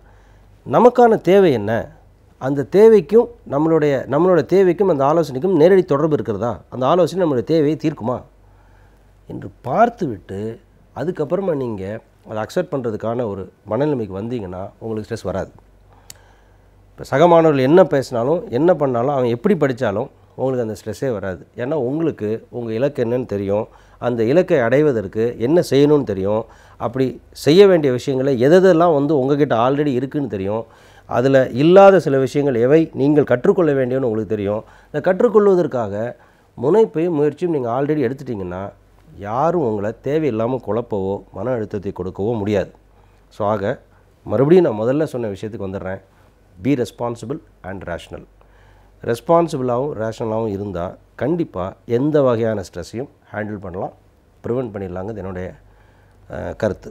நமக்கான தேவை என்ன, அந்த தேவைக்கும் நம்மளோட தேவைக்கும் அந்த ஆலோசனைக்கும் நேரடி தொடர்பு இருக்கிறதா, அந்த ஆலோசனை நம்மளுடைய தேவையை தீர்க்குமா என்று பார்த்துவிட்டு அதுக்கப்புறமா நீங்கள் அதை அக்செப்ட் பண்ணுறதுக்கான ஒரு மனநிலைமைக்கு வந்தீங்கன்னா உங்களுக்கு ஸ்ட்ரெஸ் வராது. இப்போ சக மாணவர்கள் என்ன பேசினாலும் என்ன பண்ணாலும் அவன் எப்படி படித்தாலும் உங்களுக்கு அந்த ஸ்ட்ரெஸ்ஸே வராது. ஏன்னா உங்களுக்கு உங்கள் இலக்கு என்னன்னு தெரியும், அந்த இலக்கை அடைவதற்கு என்ன செய்யணும்னு தெரியும், அப்படி செய்ய வேண்டிய விஷயங்களை எதெல்லாம் வந்து உங்ககிட்ட ஆல்ரெடி இருக்குதுன்னு தெரியும், அதில் இல்லாத சில விஷயங்கள் எவை நீங்கள் கற்றுக்கொள்ள வேண்டியன்னு உங்களுக்கு தெரியும். இந்த கற்றுக்கொள்வதற்காக முனைப்பையும் முயற்சியும் நீங்கள் ஆல்ரெடி எடுத்துட்டிங்கன்னா யாரும் உங்களை தேவையில்லாமல் குழப்பவோ மன அழுத்தத்தை கொடுக்கவோ முடியாது. ஸோ ஆக மறுபடியும் நான் முதல்ல சொன்ன விஷயத்துக்கு வந்துடுறேன். Be responsible and rational. ரெஸ்பான்சிபிளாகவும் ரேஷ்னலாகவும் இருந்தால் கண்டிப்பாக எந்த வகையான ஸ்ட்ரெஸ்ஸையும் ஹேண்டில் பண்ணலாம், ப்ரிவென்ட் பண்ணிடலாங்கிறது என்னுடைய கருத்து.